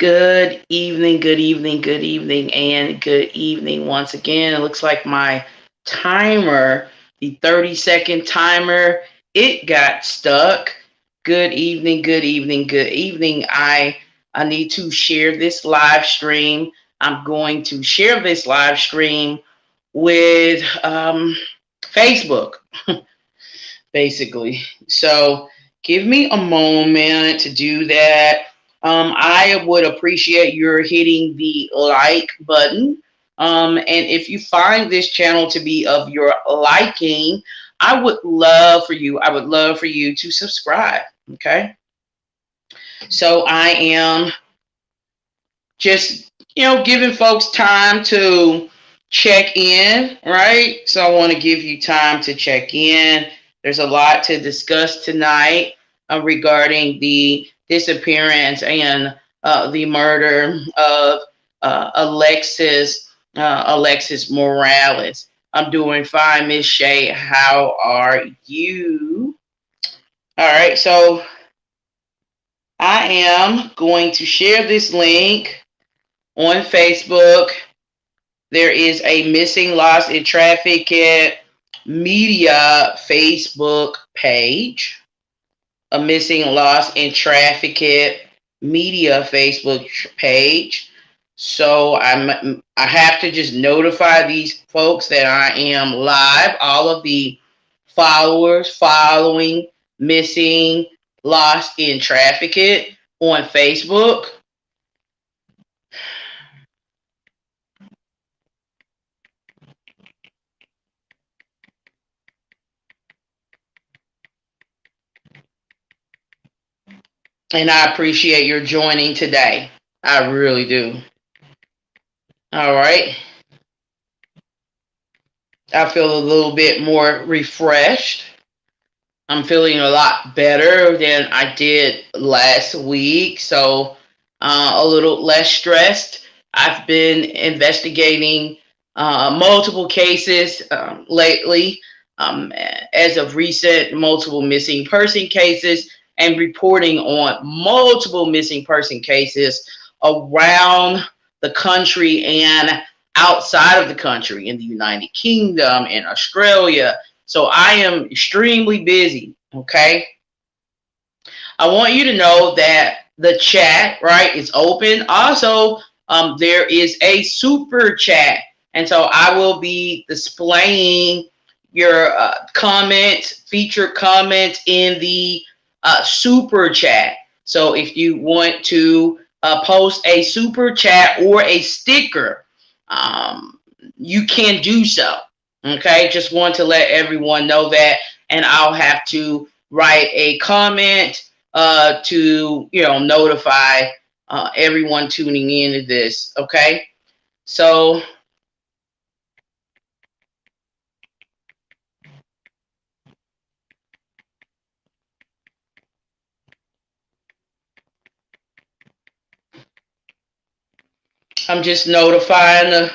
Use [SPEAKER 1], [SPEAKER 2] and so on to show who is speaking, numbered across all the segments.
[SPEAKER 1] Good evening, good evening, good evening, and good evening once again. It looks like my timer, the 30-second timer, it got stuck. Good evening, good evening, good evening. I need to share this live stream. I'm going to share this live stream with Facebook, basically. So give me a moment to do that. I would appreciate your hitting the like button. And if you find this channel to be of your liking, I would love for you to subscribe. Okay. So I am just, giving folks time to check in, right? So I want to give you time to check in. There's a lot to discuss tonight regarding the disappearance and the murder of Alexis Morales. I'm doing fine, Miss Shay. How are you? All right, so I am going to share this link on Facebook. There is a missing, lost, and trafficked media Facebook page. A missing, lost, and trafficked media Facebook page. So I have to just notify these folks that I am live. All of the followers following missing, lost, and trafficked on Facebook. And I appreciate your joining today. I really do. All right. I feel a little bit more refreshed. I'm feeling a lot better than I did last week. So a little less stressed. I've been investigating multiple cases lately. As of recent, multiple missing person cases, and reporting on multiple missing person cases around the country and outside of the country, in the United Kingdom and Australia. So I am extremely busy, okay? I want you to know that the chat, right, is open. Also, there is a super chat. And so I will be displaying your comments, featured comments in the super chat. So if you want to post a super chat or a sticker, you can do so. Okay, just want to let everyone know that, and I'll have to write a comment to notify everyone tuning in to this. Okay, so I'm just notifying the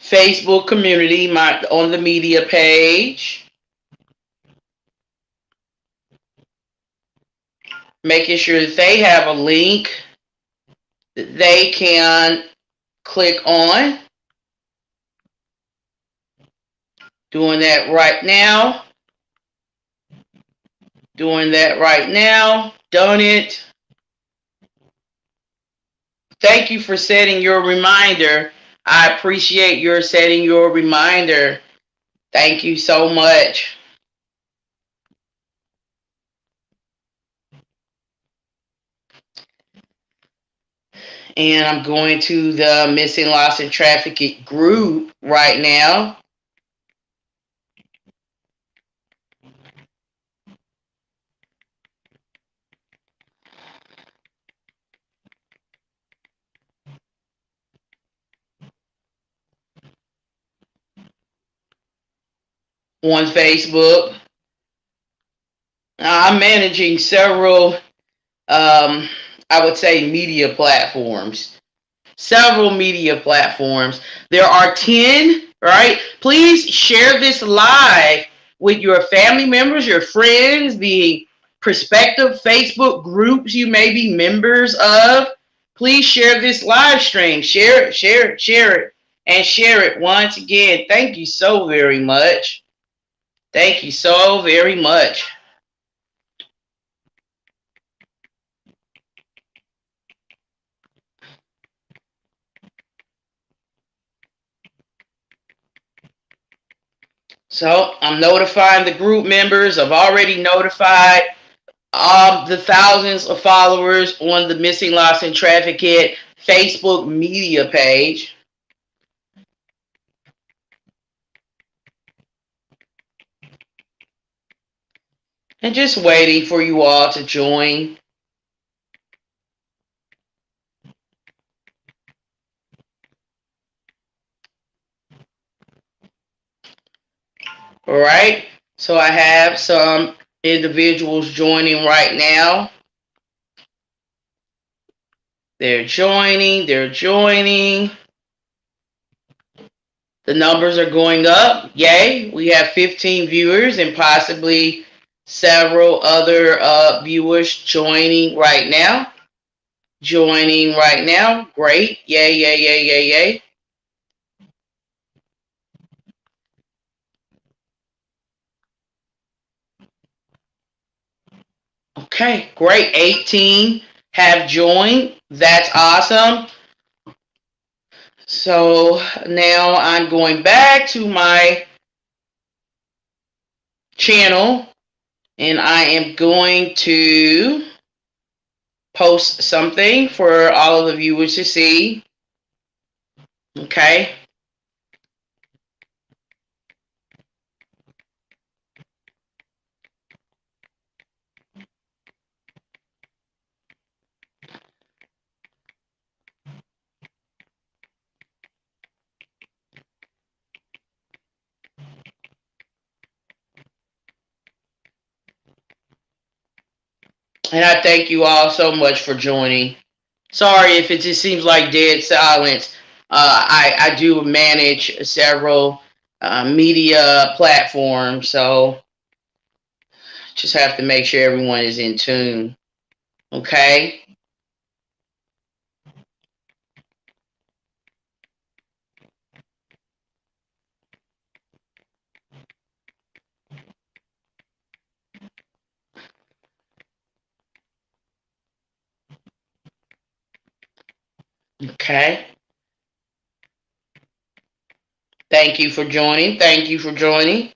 [SPEAKER 1] Facebook community on the media page, making sure that they have a link that they can click on. Doing that right now. Doing that right now. Done it. Thank you for setting your reminder. I appreciate your setting your reminder. Thank you so much. And I'm going to the Missing, Lost, and Trafficked group right now. On Facebook. I'm managing several, I would say, media platforms. Several media platforms. There are 10, right? Please share this live with your family members, your friends, the prospective Facebook groups you may be members of. please share this live stream. Share it, share it, share it, and share it once again. Thank you so very much. Thank you so very much. So I'm notifying the group members. I've already notified the thousands of followers on the Missing, Lost, and Trafficked Facebook media page. And just waiting for you all to join. All right. So I have some individuals joining right now. They're joining. They're joining. The numbers are going up. Yay. We have 15 viewers and possibly several other viewers joining right now. Joining right now. Great. Yay, yay, yay, yay, yay. Okay, great. 18 have joined. That's awesome. So now I'm going back to my channel and I am going to post something for all of the viewers to see. Okay. And I thank you all so much for joining. Sorry if it just seems like dead silence. I do manage several media platforms, so just have to make sure everyone is in tune. Okay. Okay. Thank you for joining. Thank you for joining.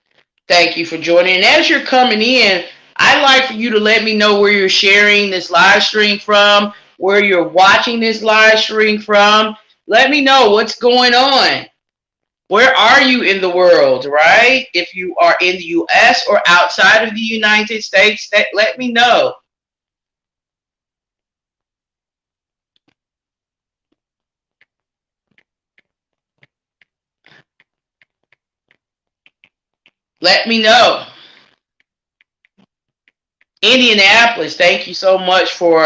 [SPEAKER 1] Thank you for joining. And as you're coming in, I'd like for you to let me know where you're sharing this live stream from, where you're watching this live stream from. Let me know what's going on. Where are you in the world, right? If you are in the U.S. or outside of the United States, let me know. Let me know. Indianapolis, thank you so much for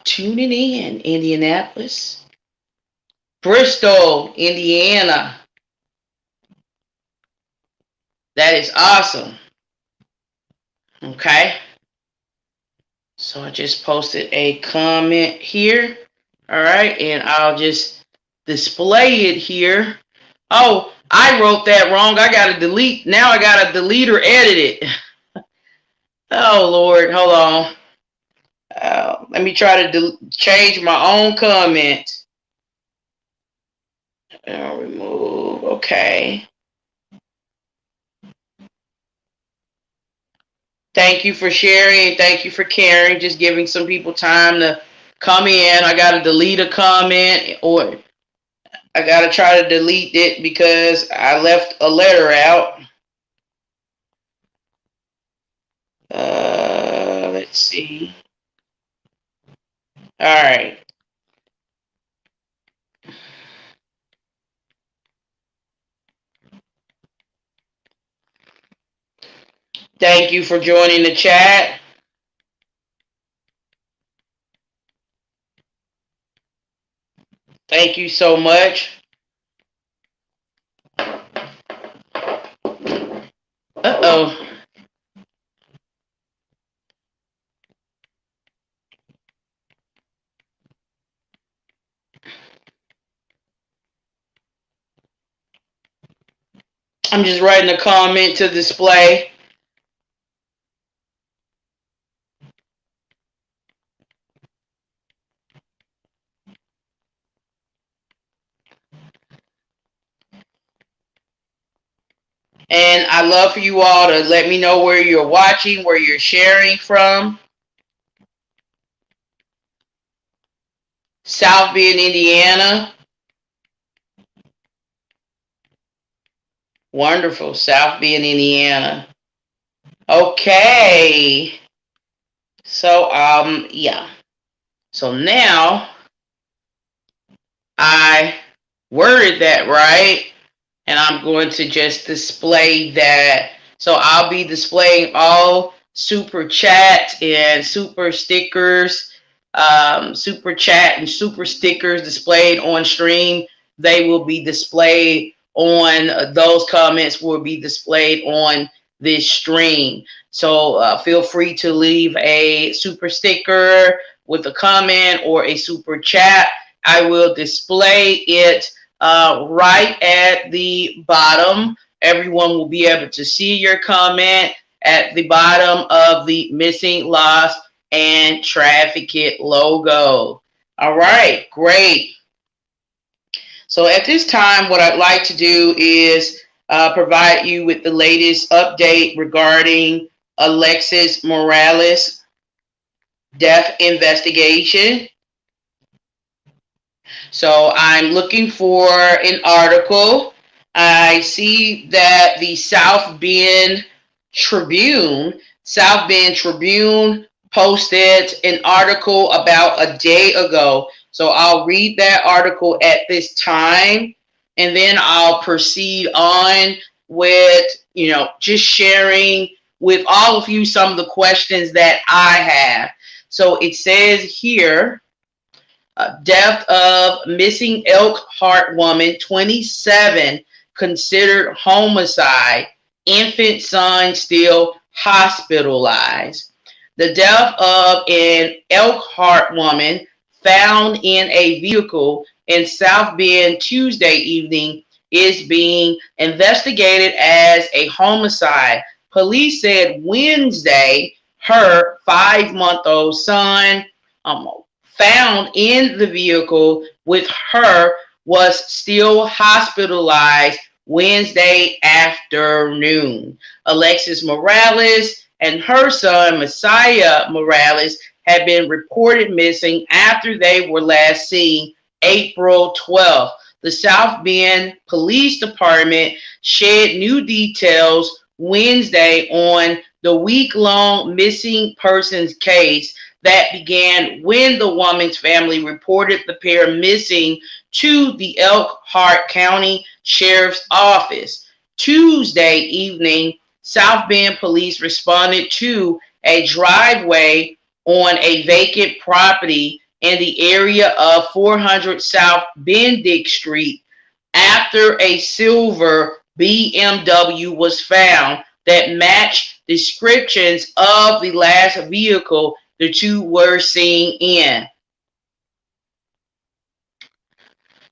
[SPEAKER 1] tuning in. Indianapolis. Bristol, Indiana. That is awesome. Okay. So I just posted a comment here. All right. And I'll just display it here. Oh, I wrote that wrong. I got to delete. Now I got to delete or edit it. Oh, Lord. Hold on. Let me try to change my own comment. Remove. Okay. Thank you for sharing. Thank you for caring. Just giving some people time to come in. I got to delete a comment or I got to try to delete it because I left a letter out. Let's see. All right. Thank you for joining the chat. Thank you so much. Uh-oh. I'm just writing a comment to display. And I love for you all to let me know where you're watching, where you're sharing from. South Bend, Indiana. Wonderful. South Bend, Indiana. Okay. So, yeah. So now I worded that right, and I'm going to just display that. So I'll be displaying all super chat and super stickers, super chat and super stickers displayed on stream. They will be displayed on those comments will be displayed on this stream. So feel free to leave a super sticker with a comment or a super chat. I will display it right at the bottom. Everyone will be able to see your comment at the bottom of the missing, lost, and trafficked logo. All right, great. So at this time, what I'd like to do is provide you with the latest update regarding Alexis Morales' death investigation. So I'm looking for an article. I see that the South Bend Tribune posted an article about a day ago. So I'll read that article at this time, and then I'll proceed on with, just sharing with all of you some of the questions that I have. So it says here, death of missing Elkhart woman, 27, considered homicide. Infant son still hospitalized. The death of an Elkhart woman found in a vehicle in South Bend Tuesday evening is being investigated as a homicide. Police said Wednesday her 5-month-old son, found in the vehicle with her, was still hospitalized Wednesday afternoon. Alexis Morales and her son, Messiah Morales, had been reported missing after they were last seen April 12th. The South Bend Police Department shared new details Wednesday on the week-long missing persons case that began when the woman's family reported the pair missing to the Elkhart County Sheriff's Office. Tuesday evening, South Bend police responded to a driveway on a vacant property in the area of 400 South Bendick Street after a silver BMW was found that matched descriptions of the last vehicle the two were seen in.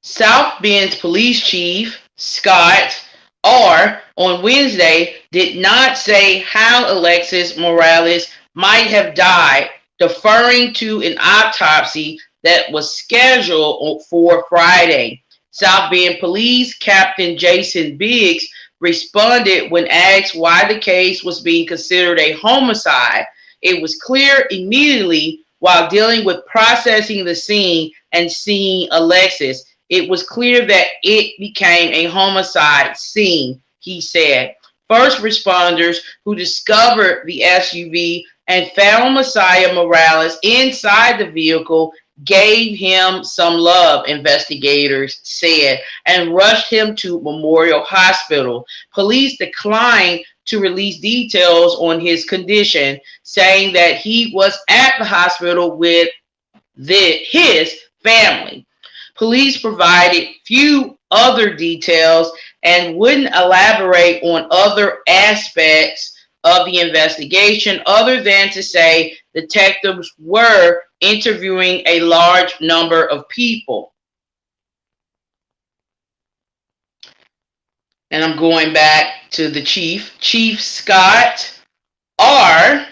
[SPEAKER 1] South Bend's police chief, Scott R., on Wednesday did not say how Alexis Morales might have died, deferring to an autopsy that was scheduled for Friday. South Bend Police Captain Jason Biggs responded when asked why the case was being considered a homicide. It was clear immediately while dealing with processing the scene and seeing Alexis. It was clear that it became a homicide scene, he said. First responders who discovered the SUV and found Messiah Morales inside the vehicle gave him some love, investigators said, and rushed him to Memorial Hospital. Police declined to release details on his condition, saying that he was at the hospital with his family. Police provided few other details and wouldn't elaborate on other aspects of the investigation other than to say detectives were interviewing a large number of people. And I'm going back to the chief. Chief Scott R.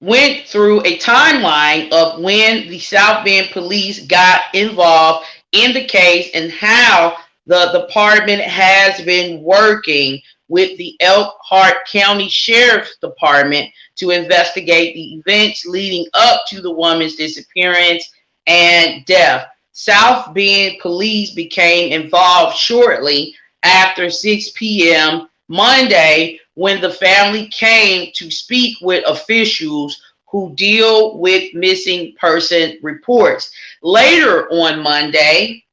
[SPEAKER 1] went through a timeline of when the South Bend police got involved in the case and how the department has been working with the Elkhart County Sheriff's Department to investigate the events leading up to the woman's disappearance and death. South Bend police became involved shortly after 6 p.m. Monday when the family came to speak with officials who deal with missing person reports. Later on Monday,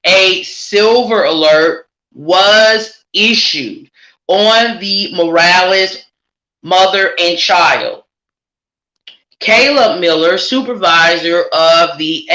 [SPEAKER 1] a silver alert was issued on the Morales mother and child. Caleb Miller, supervisor of the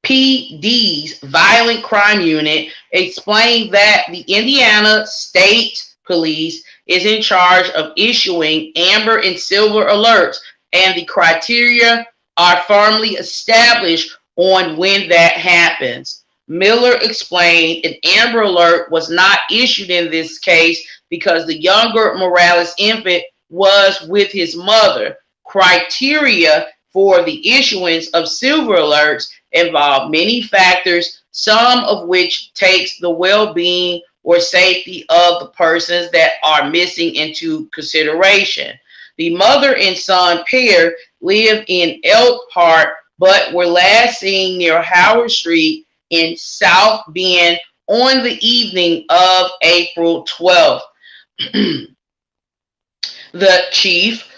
[SPEAKER 1] SBPD's Violent Crime Unit, explained that the Indiana State Police is in charge of issuing amber and silver alerts, and the criteria are firmly established on when that happens. Miller explained an amber alert was not issued in this case because the younger Morales infant was with his mother. Criteria for the issuance of silver alerts involve many factors, some of which takes the well-being or safety of the persons that are missing into consideration. The mother and son pair live in Elkhart but were last seen near Howard Street in South Bend on the evening of April 12th. The chief,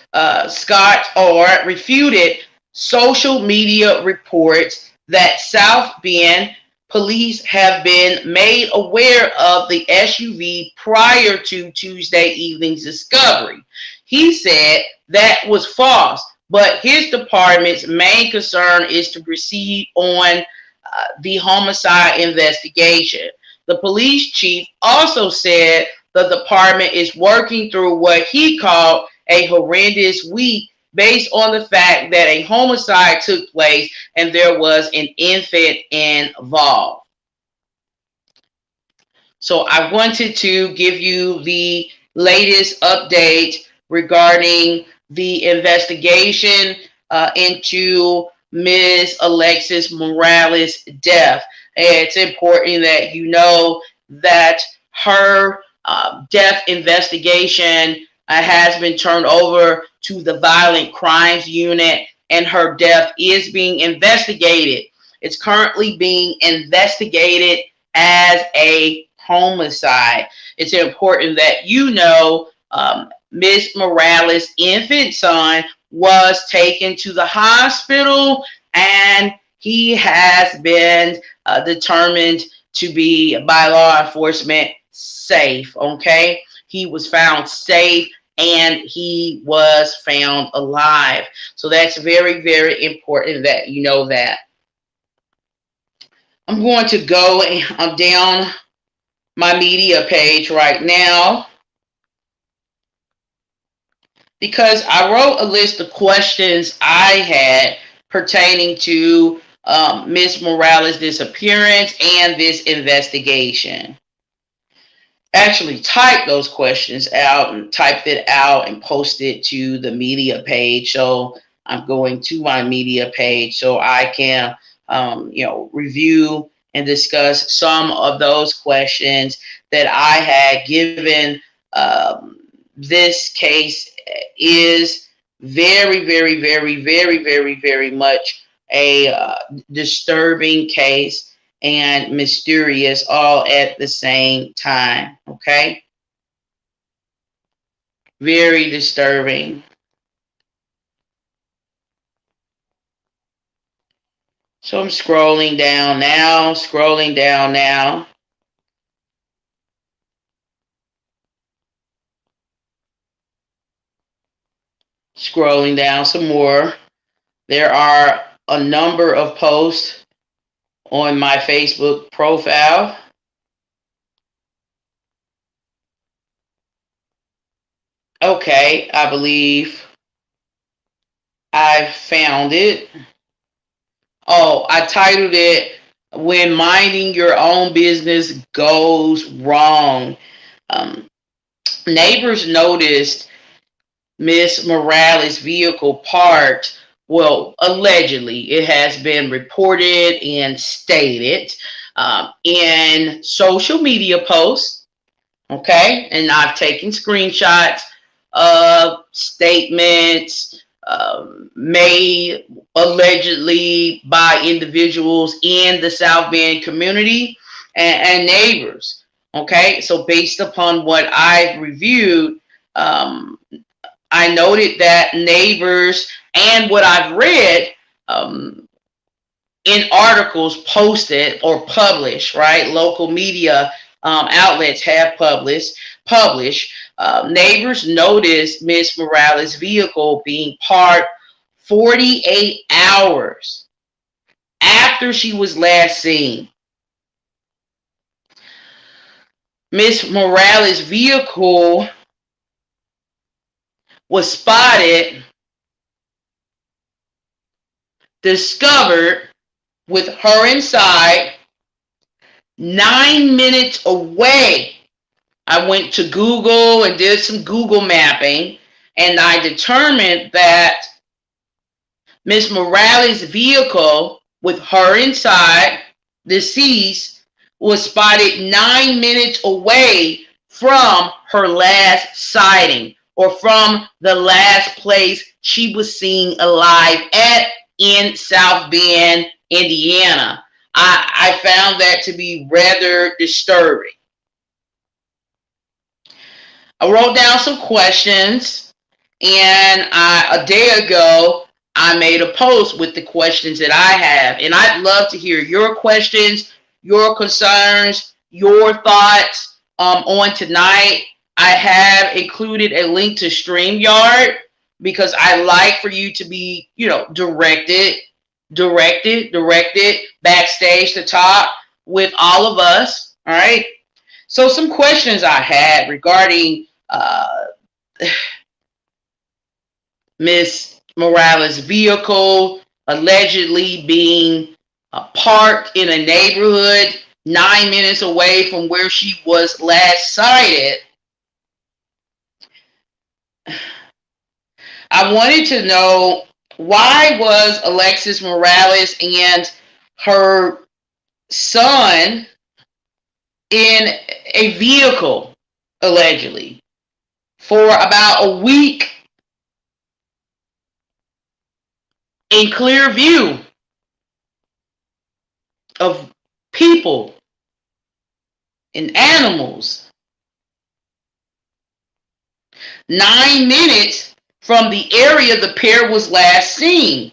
[SPEAKER 1] Scott R., refuted social media reports that South Bend police have been made aware of the SUV prior to Tuesday evening's discovery. He said that was false, but his department's main concern is to proceed on the homicide investigation. The police chief also said the department is working through what he called a horrendous week based on the fact that a homicide took place and there was an infant involved. So I wanted to give you the latest update regarding the investigation into Ms. Alexis Morales' death. It's important that you know that her death investigation has been turned over to the Violent Crimes Unit, and her death is being investigated. It's currently being investigated as a homicide. It's important that you know Ms. Morales' infant son was taken to the hospital and he has been determined to be by law enforcement safe. Okay, he was found safe and he was found alive. So that's very, very important that you know that. I'm going to go down my media page right now because I wrote a list of questions I had pertaining to Ms. Morales' disappearance and this investigation. Actually typed those questions out and typed it out and posted to the media page. So I'm going to my media page so I can review and discuss some of those questions that I had given. This case is very, very, very, very, very, very much a disturbing case and mysterious all at the same time. Okay? Very disturbing. So I'm scrolling down now, scrolling down now. Scrolling down some more. There are a number of posts on my Facebook profile. Okay, I believe I found it. Oh, I titled it when minding your own business goes wrong. Um, Neighbors noticed Miss Morales' vehicle parked. Well, allegedly, it has been reported and stated in social media posts. Okay, and I've taken screenshots of statements made allegedly by individuals in the South Bend community and neighbors. Okay, so based upon what I've reviewed, um, I noted that neighbors and what I've read um, in articles posted or published, right? Local media outlets have published. Neighbors noticed Miss Morales' vehicle being parked 48 hours after she was last seen. Miss Morales' vehicle was spotted, discovered with her inside 9 minutes away. I went to Google and did some Google mapping, and I determined that Miss Morales' vehicle with her inside, deceased, was spotted 9 minutes away from her last sighting, or from the last place she was seen alive at in South Bend, Indiana. I found that to be rather disturbing. I wrote down some questions, and a day ago, I made a post with the questions that I have. And I'd love to hear your questions, your concerns, your thoughts on tonight. I have included a link to StreamYard because I like for you to be, directed backstage to talk with all of us. All right. So some questions I had regarding Miss Morales' vehicle allegedly being parked in a neighborhood 9 minutes away from where she was last sighted. I wanted to know, why was Alexis Morales and her son in a vehicle allegedly for about a week in clear view of people and animals? 9 minutes from the area the pair was last seen.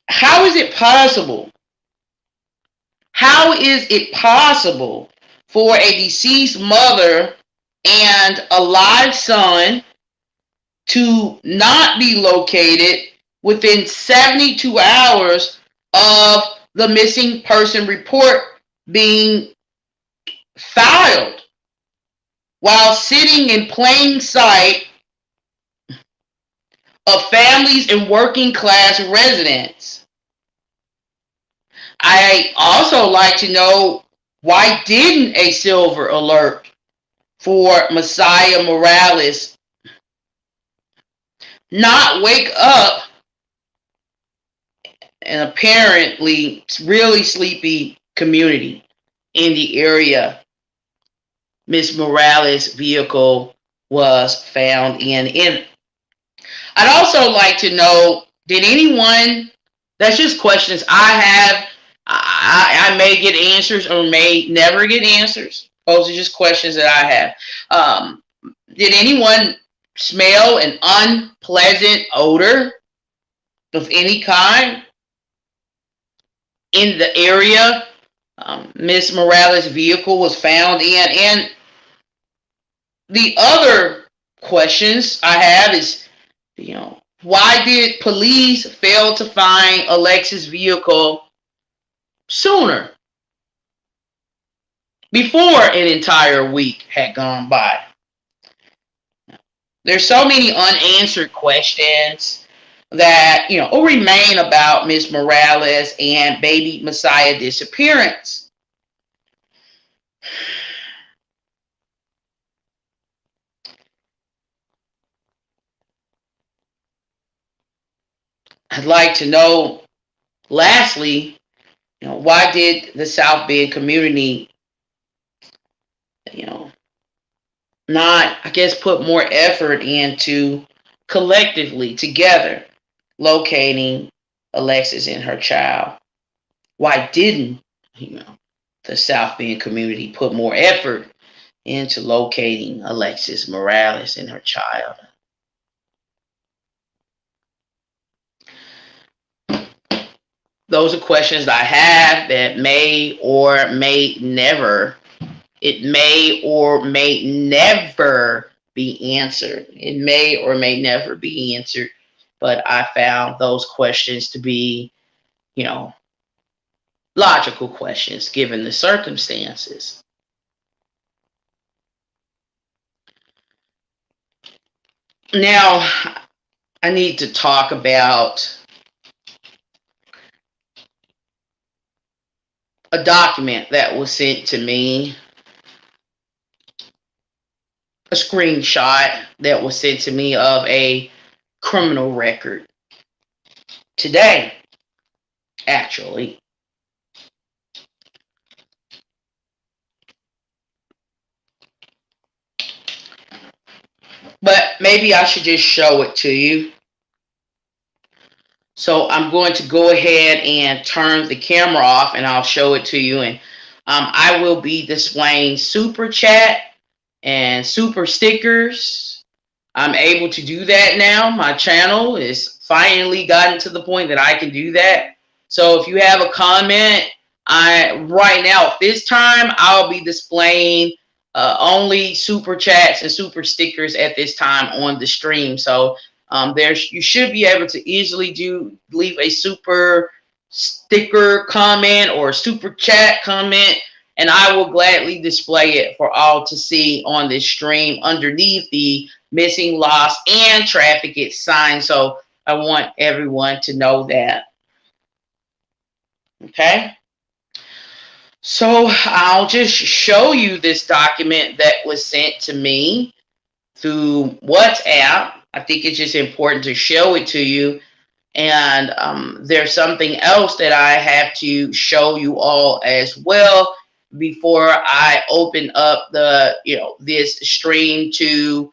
[SPEAKER 1] How is it possible? How is it possible for a deceased mother and a live son to not be located within 72 hours of the missing person report being filed, while sitting in plain sight of families and working class residents? I also like to know, why didn't a silver alert for Messiah Morales not wake up an apparently really sleepy community in the area Miss Morales' vehicle was found in? I'd also like to know, did anyone, that's just questions I have. I may get answers or may never get answers. Those are just questions that I have. Did anyone smell an unpleasant odor of any kind in the area Miss Morales' vehicle was found in? And the other questions I have is, why did police fail to find Alexis' vehicle sooner, before an entire week had gone by? There's so many unanswered questions. that, will remain about Ms. Morales and baby Messiah disappearance. I'd like to know, lastly, why did the South Bend community, not, I guess, put more effort into collectively together locating Alexis and her child? Why didn't, the South Bend community put more effort into locating Alexis Morales and her child? Those are questions I have that may or may never, it may or may never be answered. It may or may never be answered, but I found those questions to be, logical questions given the circumstances. Now, I need to talk about a document that was sent to me, a screenshot that was sent to me of a criminal record today, actually. But maybe I should just show it to you. So I'm going to go ahead and turn the camera off and I'll show it to you. And I will be displaying super chat and super stickers. I'm able to do that now. My channel is finally gotten to the point that I can do that. So if you have a comment, right now at this time, I'll be displaying only super chats and super stickers at this time on the stream. So you should be able to easily leave a super sticker comment or super chat comment, and I will gladly display it for all to see on this stream underneath the missing, lost, and trafficked sign. So I want everyone to know that. Okay. So I'll just show you this document that was sent to me through WhatsApp. I think it's just important to show it to you. And there's something else that I have to show you all as well before I open up this stream to,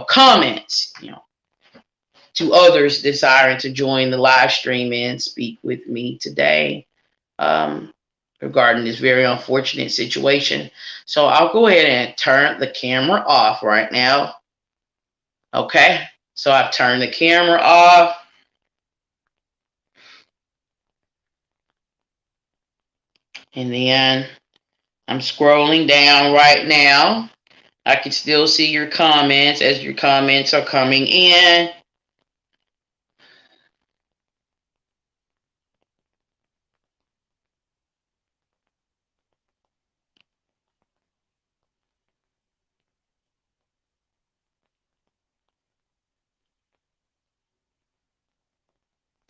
[SPEAKER 1] comments, to others desiring to join the live stream and speak with me today regarding this very unfortunate situation. So I'll go ahead and turn the camera off right now. Okay, so I've turned the camera off. And then I'm scrolling down right now. I can still see your comments as your comments are coming in.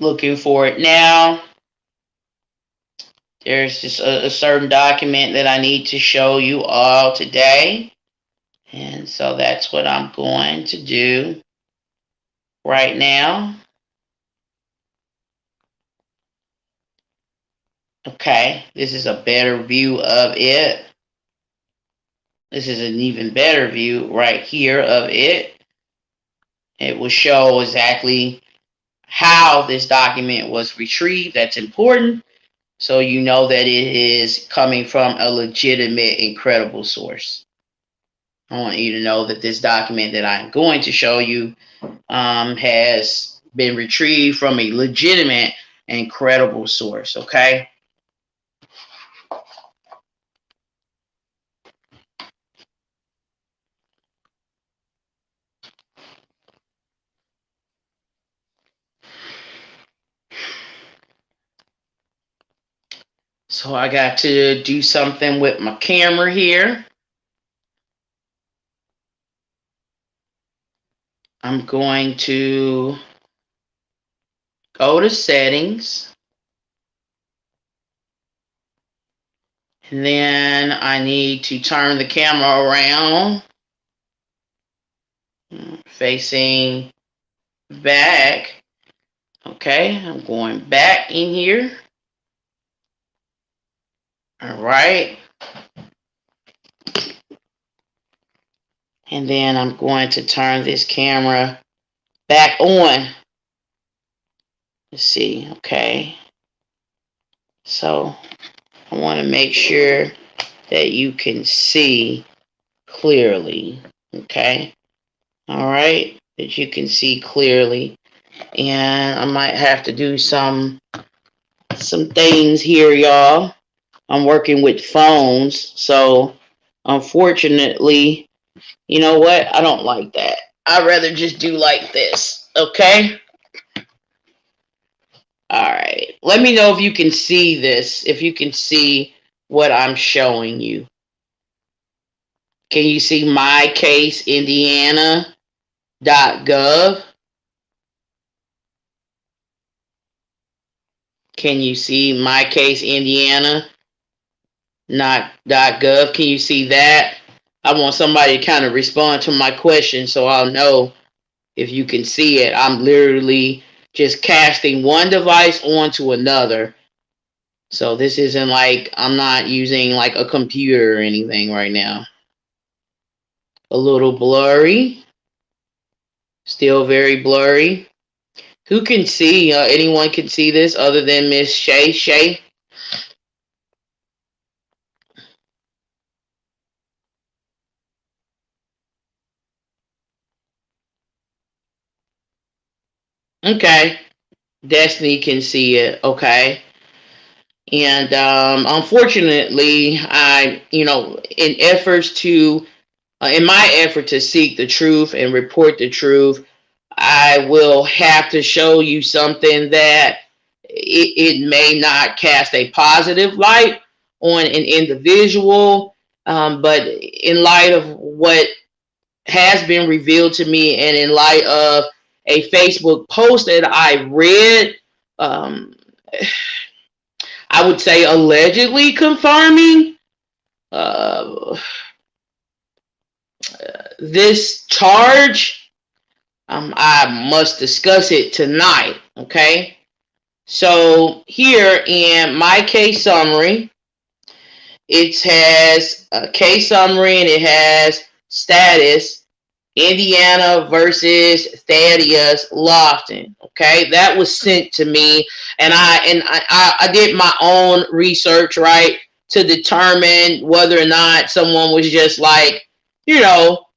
[SPEAKER 1] Looking for it now. There's just a certain document that I need to show you all today. And so that's what I'm going to do right now. Okay, this is a better view of it. This is an even better view right here of it. It will show exactly how this document was retrieved. That's important. So you know that it is coming from a legitimate, incredible source. I want you to know that this document that I'm going to show you has been retrieved from a legitimate, incredible source, okay? So I got to do something with my camera here. I'm going to Go to settings. And then I need to turn the camera around, facing back. Okay, I'm going back in here. All right. And then I'm going to turn this camera back on. Let's see. Okay. So I want to make sure that you can see clearly. Okay. All right. That you can see clearly. And I might have to do some things here, y'all. I'm working with phones, so unfortunately, you know what? I don't like that. I'd rather just do like this, okay? All right. Let me know if you can see this, if you can see what I'm showing you. Can you see mycaseindiana.gov? Can you see mycaseindiana.gov? Can you see that? I want somebody to kind of respond to my question so I'll know if you can see it. I'm literally just casting one device onto another. So this isn't like I'm not using like a computer or anything right now. A little blurry. Still very blurry. Who can see? Anyone can see this other than Miss Shay Shay? Okay. Destiny can see it. Okay. And unfortunately, in my effort to seek the truth and report the truth, I will have to show you something that it may not cast a positive light on an individual, but in light of what has been revealed to me and in light of a Facebook post that I read, um, I would say allegedly confirming uh, this charge. I must discuss it tonight. Okay. So here in my case summary, it has a case summary and it has status Indiana versus Thaddeus Lofton. Okay, that was sent to me, and I did my own research, right, to determine whether or not someone was just like, you know,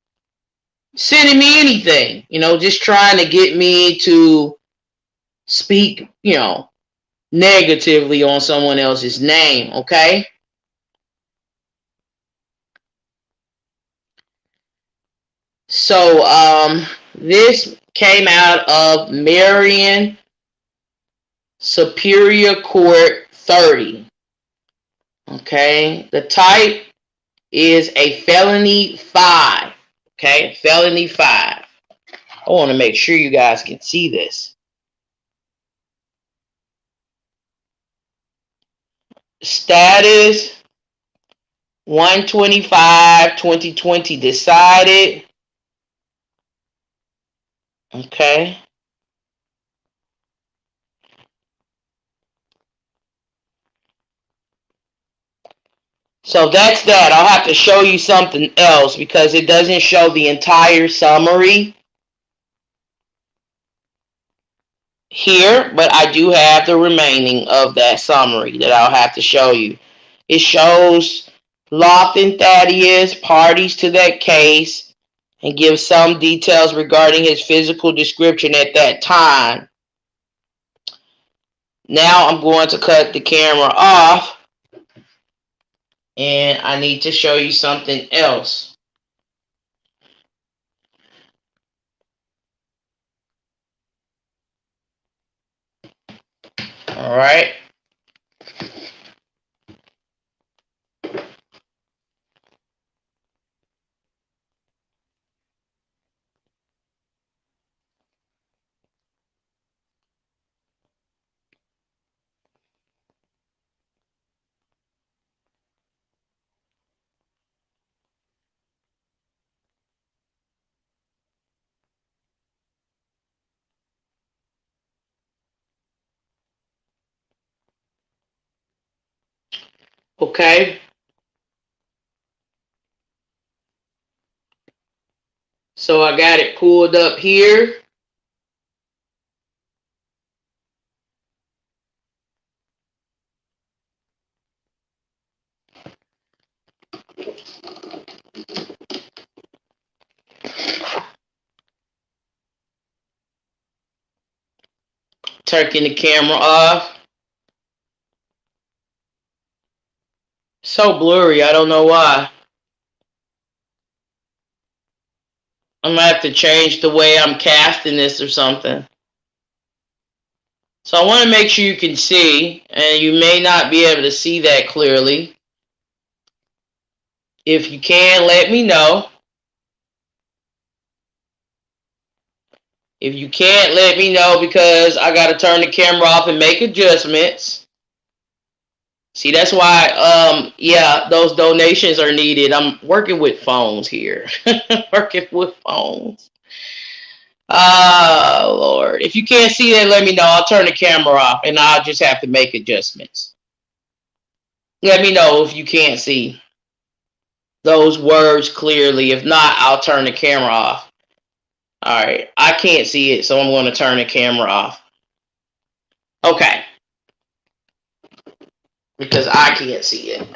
[SPEAKER 1] sending me anything, just trying to get me to speak, negatively on someone else's name. Okay. So this came out of Marion Superior Court 30. Okay, the type is a felony 5. Okay, felony 5. I want to make sure you guys can see this. Status 125/2020 decided. Okay. So that's that. I'll have to show you something else because it doesn't show the entire summary here, but I do have the remaining of that summary that I'll have to show you. It shows Lofton Thaddeus, parties to that case, and gives some details regarding his physical description at that time. Now I'm going to cut the camera off, and I need to show you something else. All right. Okay. So I got it pulled up here. Turning the camera off. So blurry, I don't know why. I'm gonna have to change the way I'm casting this or something. So I want to make sure you can see, and you may not be able to see that clearly. If you can, let me know. If you can't, let me know, because I got to turn the camera off and make adjustments. See, that's why, yeah, those donations are needed. I'm working with phones here. Working with phones. Oh, Lord. If you can't see that, let me know. I'll turn the camera off, and I'll just have to make adjustments. Let me know if you can't see those words clearly. If not, I'll turn the camera off. All right. I can't see it, so I'm going to turn the camera off. Okay. Because I can't see it.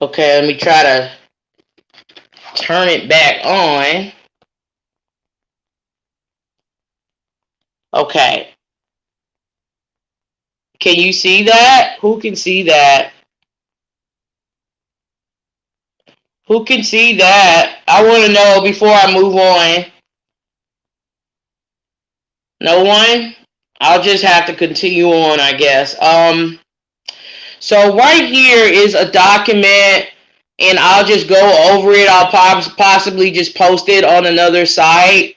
[SPEAKER 1] Okay, let me try to turn it back on. Okay. Can you see that? Who can see that? Who can see that? I want to know before I move on. No one? I'll just have to continue on, I guess. So right here is a document, and I'll just go over it. I'll possibly just post it on another site.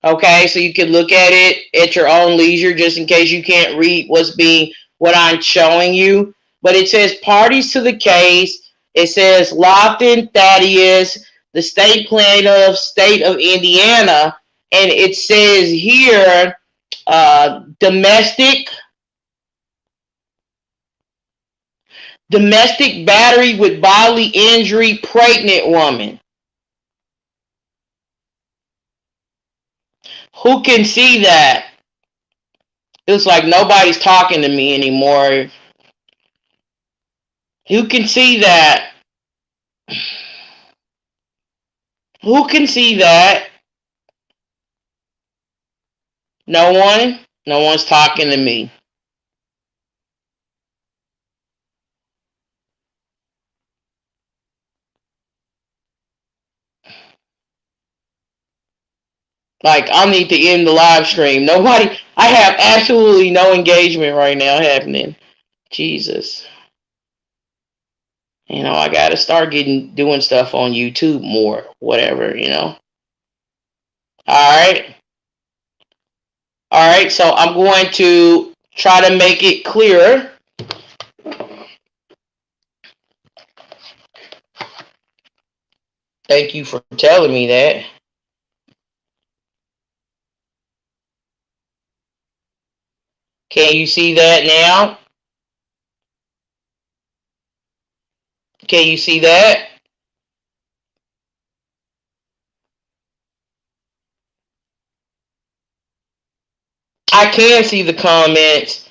[SPEAKER 1] Okay, so you can look at it at your own leisure, just in case you can't read what I'm showing you. But it says parties to the case. It says Lofton Thaddeus, the state plaintiff, state of Indiana, and it says here domestic battery with bodily injury, pregnant woman. Who can see that? It's like nobody's talking to me anymore. Who can see that? Who can see that? No one? No one's talking to me. Like, I need to end the live stream. Nobody, I have absolutely no engagement right now happening. Jesus. You know, I gotta start doing stuff on YouTube more, whatever, you know. Alright. Alright, so I'm going to try to make it clearer. Thank you for telling me that. Can you see that now? Can you see that? I can see the comments.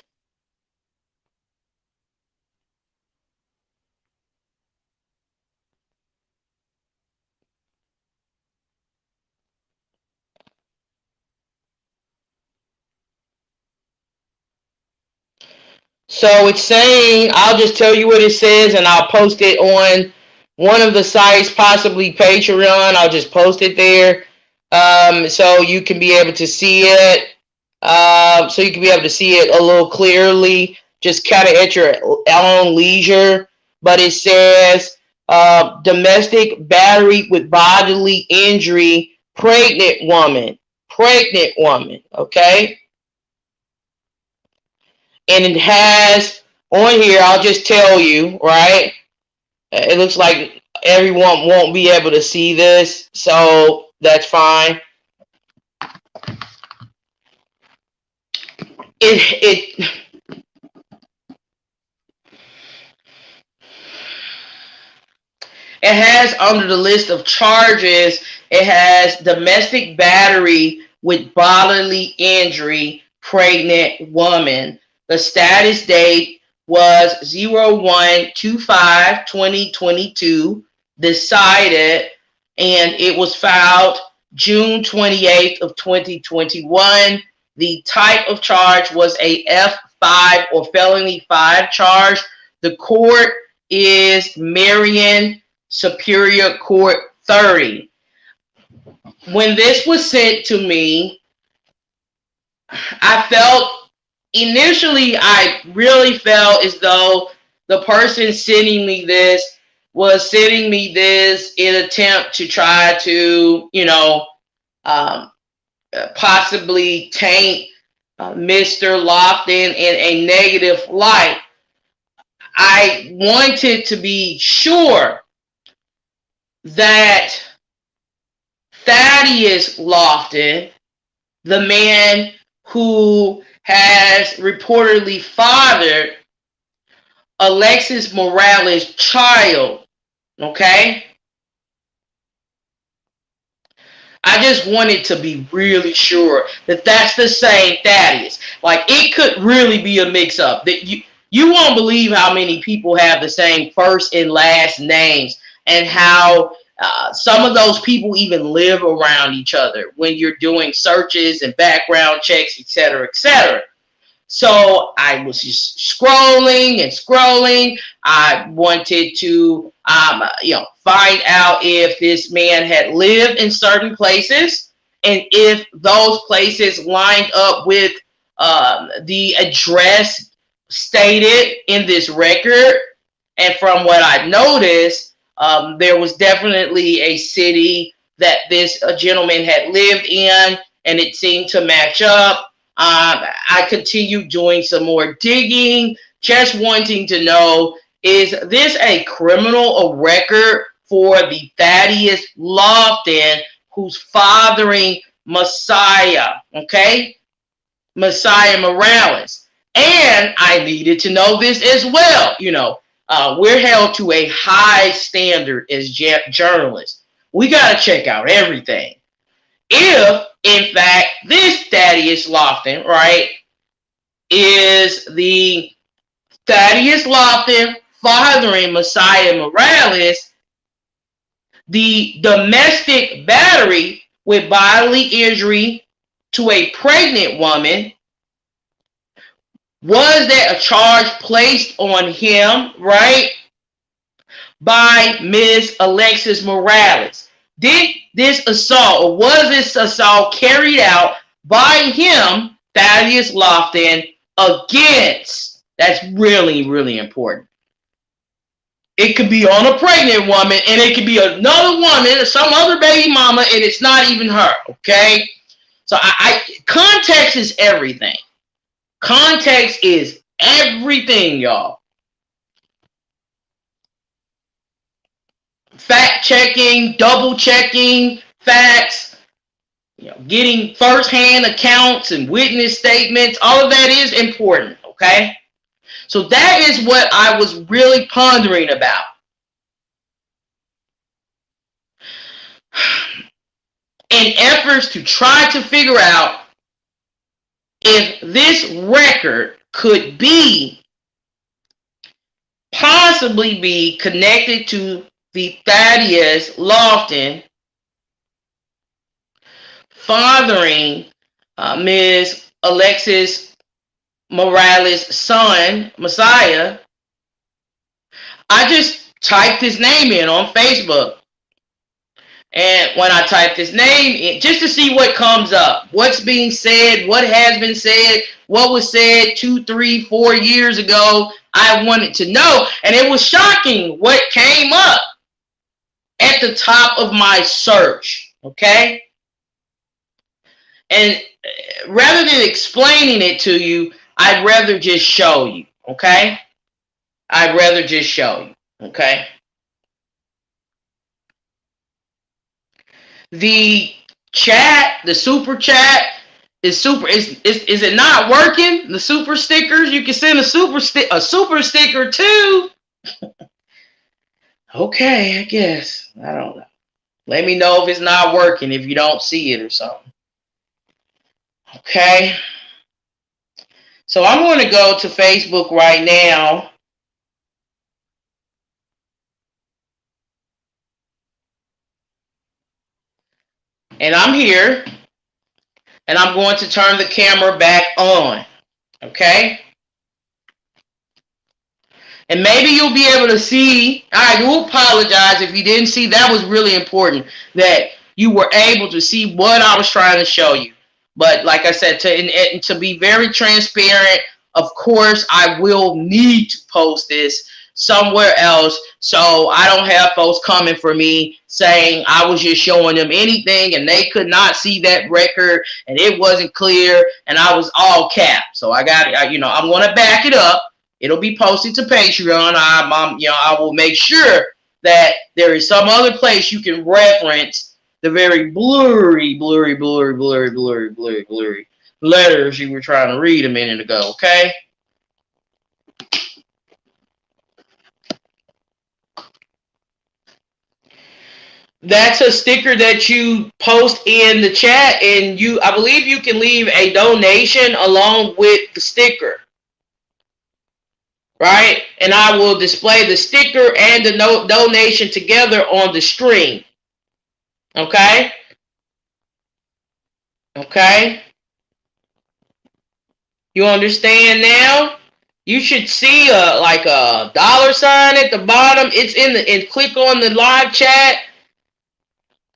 [SPEAKER 1] So it's saying, I'll just tell you what it says, and I'll post it on one of the sites, possibly Patreon. I'll just post it there, so you can be able to see it. So you can be able to see it a little clearly, just kind of at your own leisure. But it says domestic battery with bodily injury, pregnant woman. Okay. And it has on here, I'll just tell you, right? It looks like everyone won't be able to see this, so that's fine. It It has under the list of charges, it has domestic battery with bodily injury, pregnant woman. The status date was 01/25/2022, decided, and it was filed June 28th of 2021. The type of charge was a F5 or felony 5 charge. The court is Marion Superior Court 30. When this was sent to me, I really felt as though the person sending me this was sending me this in an attempt to try to, um, possibly taint Mr. Lofton in a negative light. I wanted to be sure that Thaddeus Lofton, the man who has reportedly fathered Alexis Morales' child, okay? I just wanted to be really sure that that's the same Thaddeus. Like, it could really be a mix-up. That you won't believe how many people have the same first and last names, and how some of those people even live around each other when you're doing searches and background checks, etc., etc. So I was just scrolling and scrolling. I wanted to, find out if this man had lived in certain places and if those places lined up with the address stated in this record. And from what I noticed, there was definitely a city that this gentleman had lived in, and it seemed to match up. I continued doing some more digging, just wanting to know, is this a criminal record for the Thaddeus Lofton who's fathering Messiah, okay? Messiah Morales. And I needed to know this as well. We're held to a high standard as journalists. We got to check out everything. If, in fact, this Thaddeus Lofton, right, is the Thaddeus Lofton fathering Messiah Morales, the domestic battery with bodily injury to a pregnant woman, was that a charge placed on him, right, by Miss Alexis Morales? Did this assault, or was this assault carried out by him, Thaddeus Lofton, against? That's really, really important. It could be on a pregnant woman, and it could be another woman, some other baby mama, and it's not even her, okay? So context is everything. Context is everything, y'all. Fact checking, double checking facts, getting first-hand accounts and witness statements, all of that is important, okay? So that is what I was really pondering about. In efforts to try to figure out if this record could possibly be connected to the Thaddeus Lofton fathering Ms. Alexis Morales' son, Messiah, I just typed his name in on Facebook. And when I typed his name in, just to see what comes up, what's being said, what has been said, what was said 2, 3, 4 years ago, I wanted to know. And it was shocking what came up at the top of my search, okay? And rather than explaining it to you, I'd rather just show you, okay? I'd rather just show you, okay? The chat, the super chat is super. Is it not working? The super stickers, you can send a super sticker too. Okay, I guess. I don't know. Let me know if it's not working, if you don't see it or something. Okay. So I'm going to go to Facebook right now. And I'm here. And I'm going to turn the camera back on. Okay. And maybe you'll be able to see. I do apologize if you didn't see. That was really important that you were able to see what I was trying to show you. But like I said, to be very transparent, of course, I will need to post this somewhere else, so I don't have folks coming for me saying I was just showing them anything and they could not see that record and it wasn't clear and I was all capped. So I'm going to back it up. It'll be posted to Patreon. I will make sure that there is some other place you can reference the very blurry letters you were trying to read a minute ago, okay? That's a sticker that you post in the chat, and I believe you can leave a donation along with the sticker. Right? And I will display the sticker and the donation together on the stream. Okay? Okay? You understand now? You should see like a dollar sign at the bottom. It's and click on the live chat.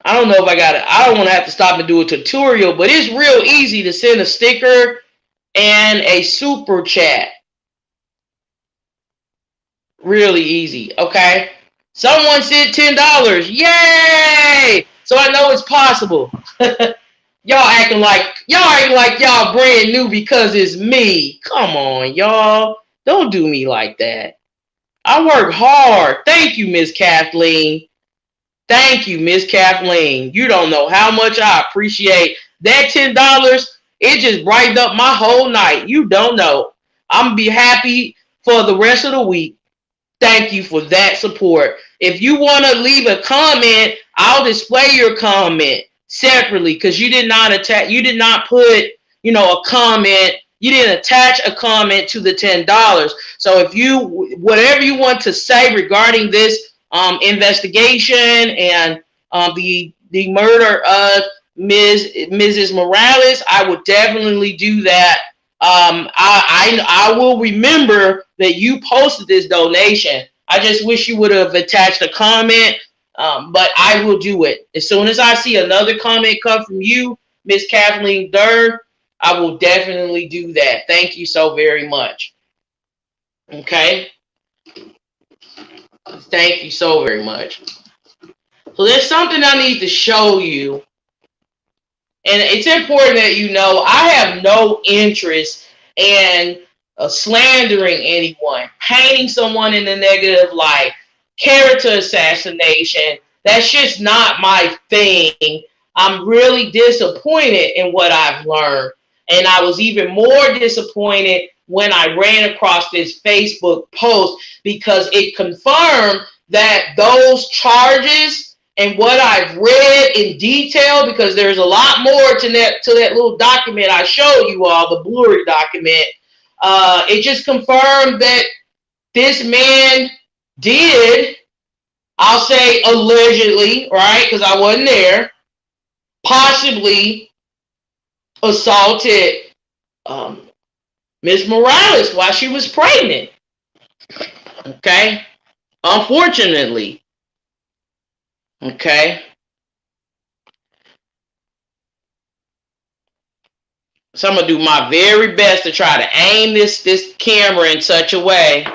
[SPEAKER 1] I don't know if I got it. I don't want to have to stop and do a tutorial, but it's real easy to send a sticker and a super chat. Really easy. Okay? Someone sent $10. Yay! So I know it's possible. Y'all acting like y'all brand new because it's me. Come on, y'all. Don't do me like that. I work hard. Thank you, Miss Kathleen. Thank you, Miss Kathleen. You don't know how much I appreciate that $10. It just brightened up my whole night. You don't know. I'm going to be happy for the rest of the week. Thank you for that support. If you want to leave a comment, I'll display your comment separately because you did not put, a comment. You didn't attach a comment to the $10. So whatever you want to say regarding this investigation and the murder of Mrs. Morales, I would definitely do that. I will remember that you posted this donation. I just wish you would have attached a comment, but I will do it. As soon as I see another comment come from you, Miss Kathleen Durr, I will definitely do that. Thank you so very much. Okay? Thank you so very much. So there's something I need to show you. And it's important that you know I have no interest in slandering anyone, painting someone in a negative light, character assassination. That's just not my thing. I'm really disappointed in what I've learned. And I was even more disappointed when I ran across this Facebook post because it confirmed that those charges and what I've read in detail, because there's a lot more to that little document I showed you all, the blurry document. It just confirmed that this man did, I'll say allegedly, right, because I wasn't there, possibly assaulted Ms. Morales while she was pregnant. Okay? Unfortunately. Okay? So I'm going to do my very best to try to aim this camera in such a way.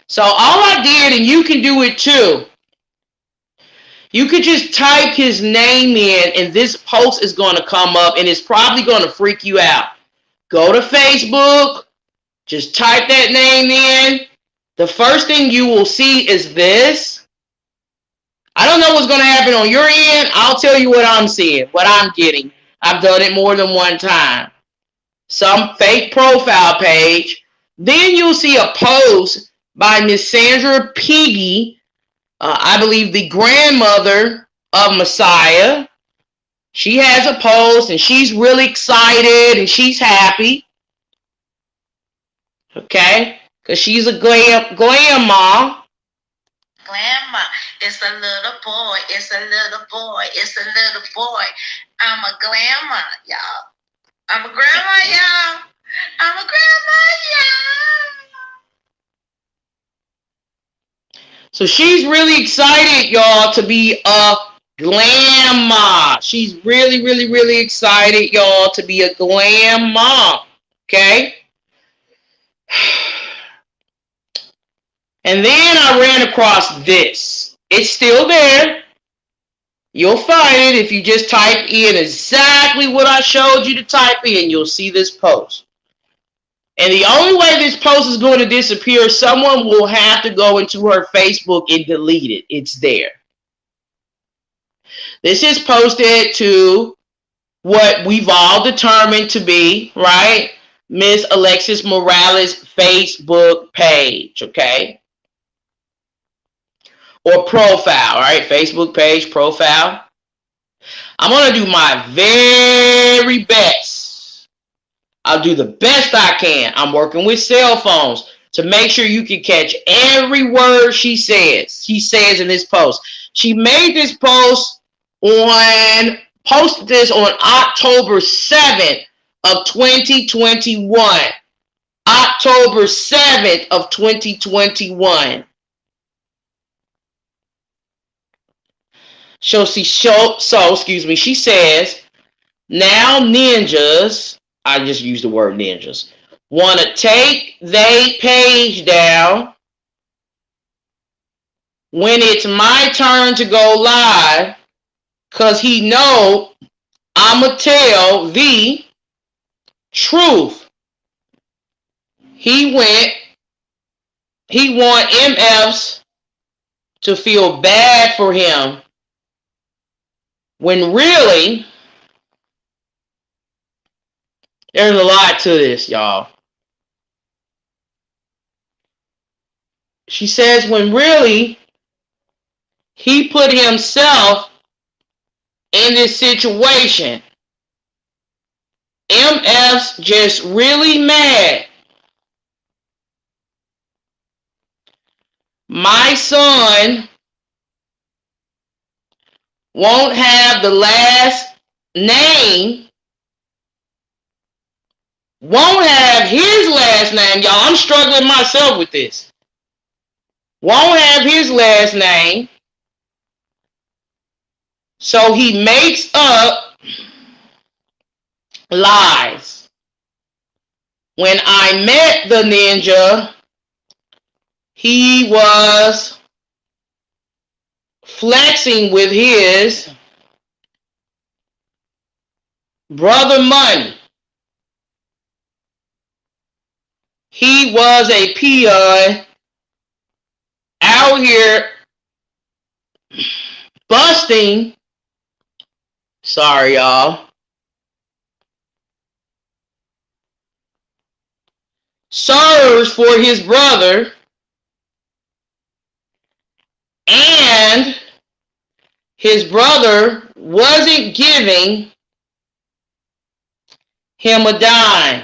[SPEAKER 1] So all I did, and you can do it too, you could just type his name in and this post is going to come up and it's probably going to freak you out. Go to Facebook, just type that name in. The first thing you will see is this. I don't know what's going to happen on your end. I'll tell you what I'm seeing, what I'm getting. I've done it more than one time. Some fake profile page. Then you'll see a post by Miss Sandra Piggy, I believe the grandmother of Messiah. She has a post and she's really excited and she's happy. Okay? Because she's a grandma.
[SPEAKER 2] Grandma, it's a little boy, it's a little boy, it's a little boy. I'm a grandma, y'all. I'm a grandma, y'all. I'm a grandma, y'all.
[SPEAKER 1] So she's really excited, y'all, to be a grandma. She's really, really, really excited, y'all, to be a grandma. Okay? And then I ran across this. It's still there. You'll find it if you just type in exactly what I showed you to type in. You'll see this post. And the only way this post is going to disappear, someone will have to go into her Facebook and delete it. It's there. This is posted to what we've all determined to be, right, Miss Alexis Morales' Facebook page, okay? Or profile, right? Facebook page, profile. I'm going to do my very best. I'll do the best I can. I'm working with cell phones to make sure you can catch every word she says. She says in this post. She made this post posted this on October 7th of 2021. October 7th of 2021. She says, now ninjas, I just used the word ninjas, want to take they page down when it's my turn to go live, because he know I'ma tell the truth. He want MFs to feel bad for him when really there's a lot to this, y'all. She says when really he put himself in this situation. MF's just really mad. My son won't have the last name, won't have his last name, y'all. I'm struggling myself with this. Won't have his last name. So he makes up lies. When I met the ninja, he was flexing with his brother money. He was a peon out here busting, sorry y'all, serves for his brother, and his brother wasn't giving him a dime,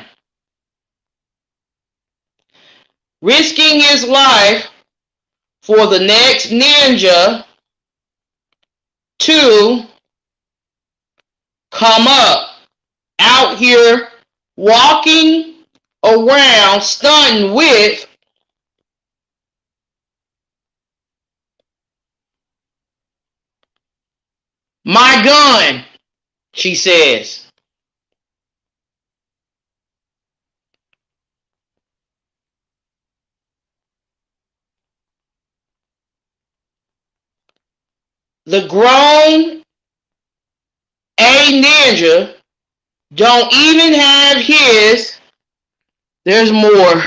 [SPEAKER 1] risking his life for the next ninja to come up, out here walking around stunned with my gun, she says. The grown A ninja don't even have his. There's more.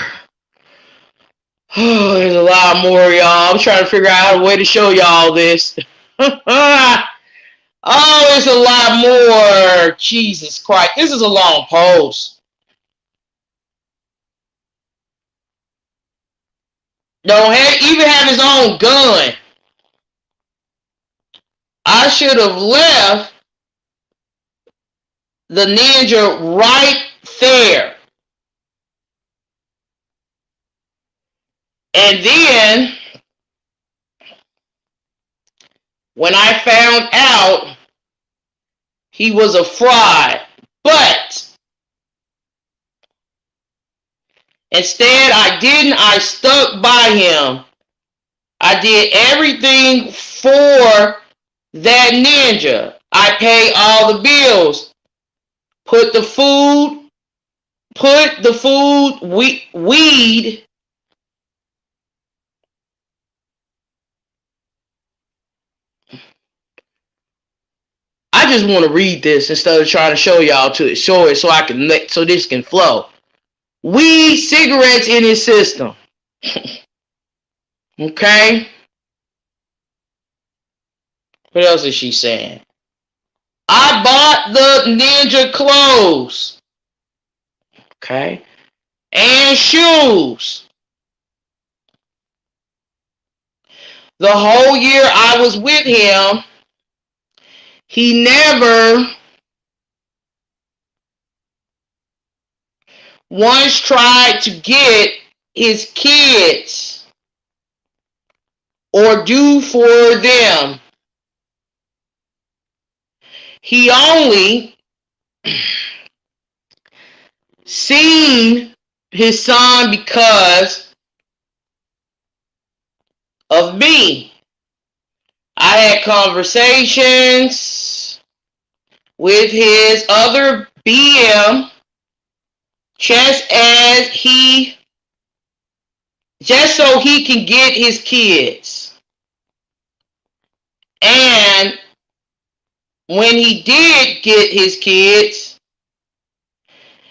[SPEAKER 1] Oh, there's a lot more, y'all. I'm trying to figure out a way to show y'all this. Oh, it's a lot more. Jesus Christ. This is a long post. Don't even have his own gun. I should have left the ninja right there. And then, when I found out he was a fraud, but instead I didn't. I stuck by him. I did everything for that ninja. I paid all the bills. Put the weed. I just want to read this instead of trying to show y'all to show it so I can so this can flow. Weed, cigarettes in his system. Okay. What else is she saying? I bought the ninja clothes. Okay. And shoes. The whole year I was with him, he never once tried to get his kids or do for them. He only seen his son because of me. I had conversations with his other BM just so he can get his kids. And when he did get his kids,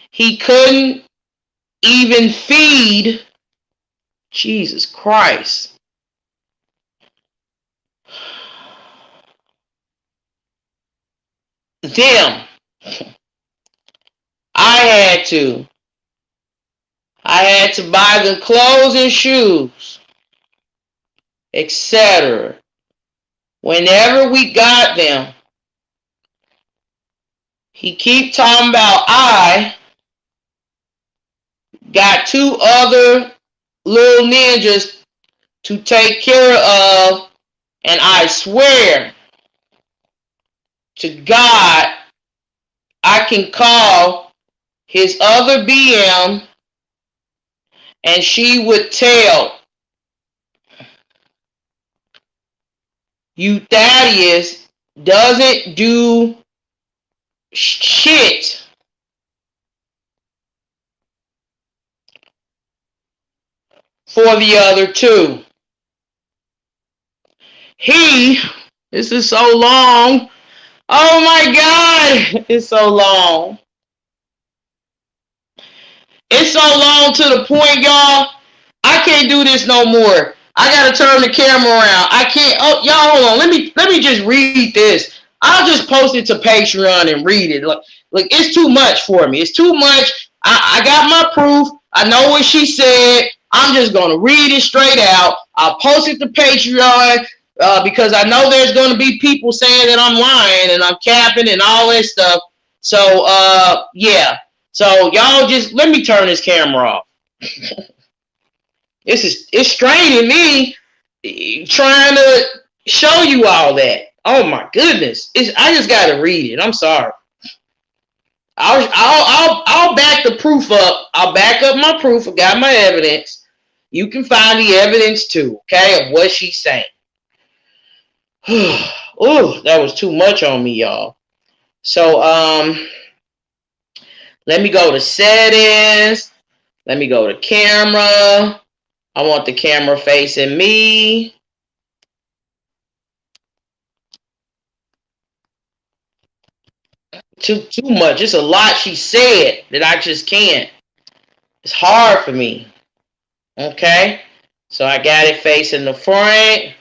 [SPEAKER 1] he couldn't even feed. Jesus Christ. Them. I had to buy them clothes and shoes, etc. Whenever we got them, he keep talking about I got two other little ninjas to take care of, and I swear to God, I can call his other BM and she would tell you Thaddeus doesn't do shit for the other two. This is so long. Oh my God, it's so long. It's so long to the point, y'all, I can't do this no more. I gotta turn the camera around. I can't. Oh, y'all, hold on. Let me just read this. I'll just post it to Patreon and read it. Look, it's too much for me. It's too much. I got my proof. I know what she said. I'm just gonna read it straight out. I'll post it to Patreon because I know there's gonna be people saying that I'm lying and I'm capping and all that stuff. So yeah. So y'all just let me turn this camera off. It's straining me trying to show you all that. Oh my goodness! I just gotta read it. I'm sorry. I'll back the proof up. I'll back up my proof. I got my evidence. You can find the evidence too, okay, of what she's saying. Oh, that was too much on me, y'all. So let me go to settings. Let me go to camera. I want the camera facing me. Too much. It's a lot she said that I just can't. It's hard for me. Okay. So I got it facing the front.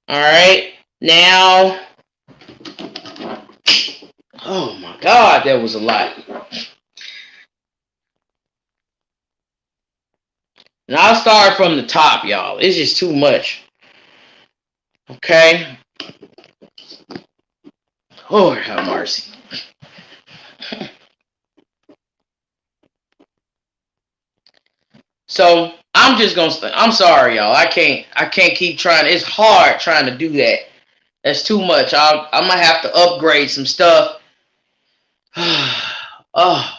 [SPEAKER 1] All right. Now, oh my God, that was a lot. And I'll start from the top, y'all. It's just too much. Okay? Lord have mercy. So I'm just gonna. I'm sorry, y'all. I can't keep trying. It's hard trying to do that. That's too much. I'm gonna have to upgrade some stuff. Oh,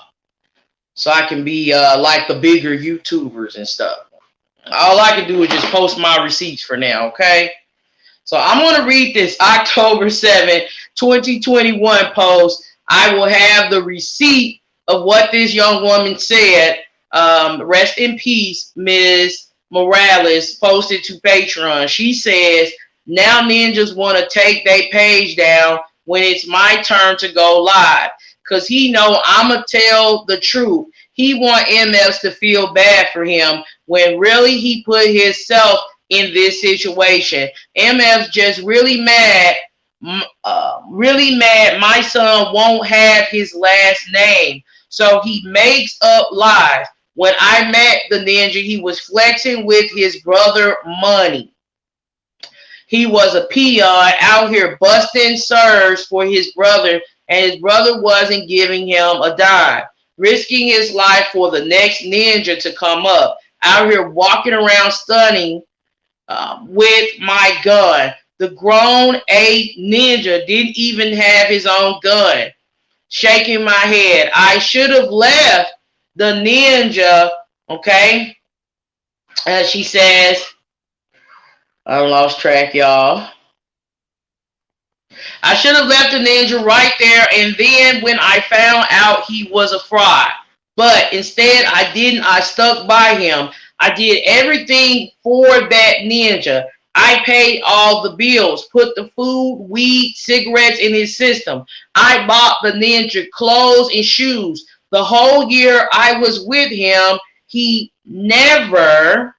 [SPEAKER 1] so I can be like the bigger YouTubers and stuff. All I can do is just post my receipts for now. Okay. So I'm gonna read this October 7th, 2021 post. I will have the receipt of what this young woman said. Rest in peace, Ms. Morales posted to Patreon. She says, now ninjas want to take their page down when it's my turn to go live. Cause he know I'ma tell the truth. He want MFs to feel bad for him when really he put himself in this situation. MF's just really mad. Really mad my son won't have his last name. So he makes up lies. When I met the ninja, he was flexing with his brother money. He was a peon out here busting serves for his brother, and his brother wasn't giving him a dime, risking his life for the next ninja to come up. Out here walking around stunning with my gun. The grown A ninja didn't even have his own gun. Shaking my head. I should have left the ninja, okay? She says, I lost track, y'all. I should have left the ninja right there, and then when I found out he was a fraud. But instead, I didn't. I stuck by him. I did everything for that ninja. I paid all the bills, put the food, weed, cigarettes in his system. I bought the ninja clothes and shoes. The whole year I was with him, he never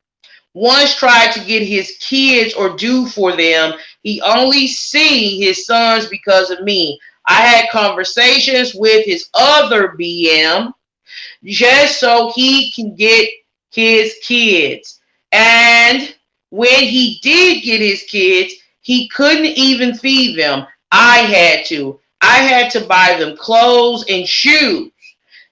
[SPEAKER 1] once tried to get his kids or do for them. He only see his sons because of me. I had conversations with his other BM just so he can get his kids. And when he did get his kids, he couldn't even feed them. I had to. I had to buy them clothes and shoes,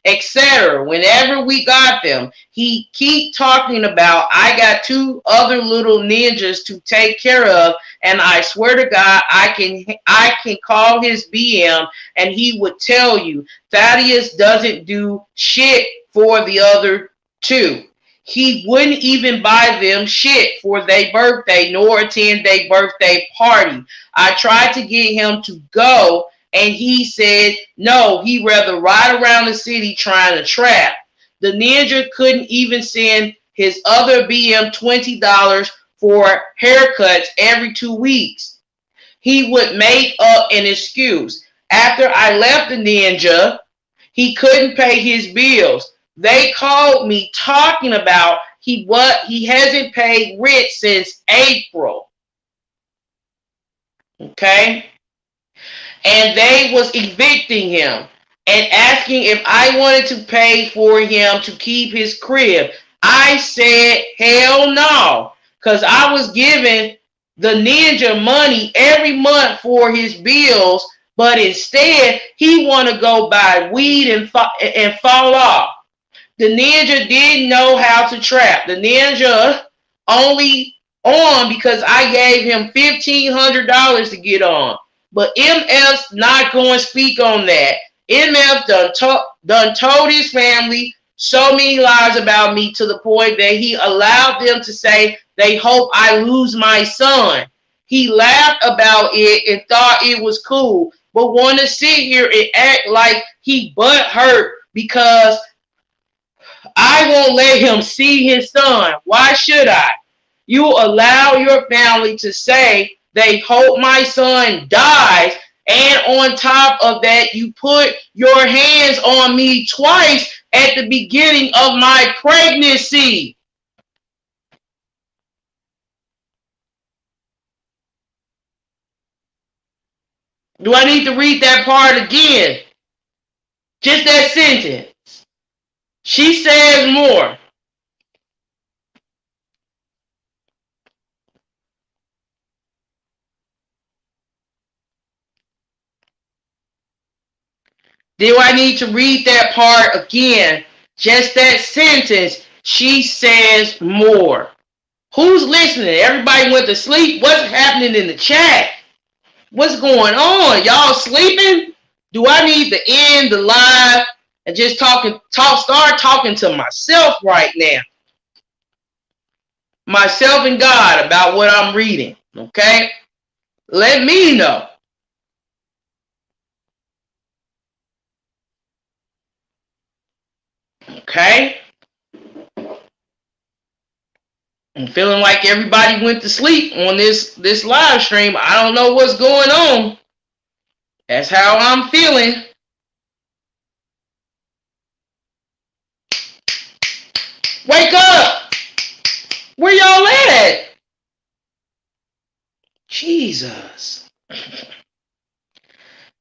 [SPEAKER 1] etc. Whenever we got them, he keep talking about I got two other little ninjas to take care of, and I swear to God, I can call his BM and he would tell you Thaddeus doesn't do shit for the other two. He wouldn't even buy them shit for their birthday nor attend their birthday party. I tried to get him to go, and he said no, he'd rather ride around the city trying to trap. The ninja couldn't even send his other BM $20 for haircuts every 2 weeks. He would make up an excuse. After I left the ninja, he couldn't pay his bills. They called me talking about he hasn't paid rent since April. Okay? And they was evicting him and asking if I wanted to pay for him to keep his crib. I said, hell no, because I was giving the ninja money every month for his bills, but instead he want to go buy weed and fall off. The ninja didn't know how to trap. The ninja only on because I gave him $1,500 to get on. But MF's not going to speak on that. MF done told his family so many lies about me to the point that he allowed them to say they hope I lose my son. He laughed about it and thought it was cool, but want to sit here and act like he butt hurt because I won't let him see his son. Why should I? You allow your family to say they hope my son dies, and on top of that, you put your hands on me twice at the beginning of my pregnancy. Do I need to read that part again? Just that sentence. She says more. Do I need to read that part again? Just that sentence. She says more. Who's listening? Everybody went to sleep? What's happening in the chat? What's going on? Y'all sleeping? Do I need to end the live and just start talking to myself right now? Myself and God about what I'm reading. Okay? Let me know. Okay? I'm feeling like everybody went to sleep on this live stream. I don't know what's going on. That's how I'm feeling. Wake up! Where y'all at? Jesus.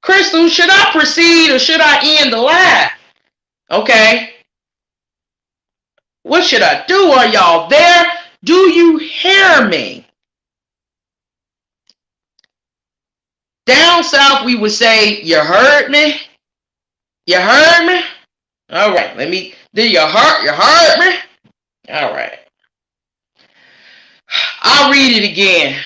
[SPEAKER 1] Crystal, should I proceed or should I end the live? Okay. What should I do? Are y'all there? Do you hear me? Down south, we would say, you heard me? You heard me? All right. Do you heard me? All right. I'll read it again.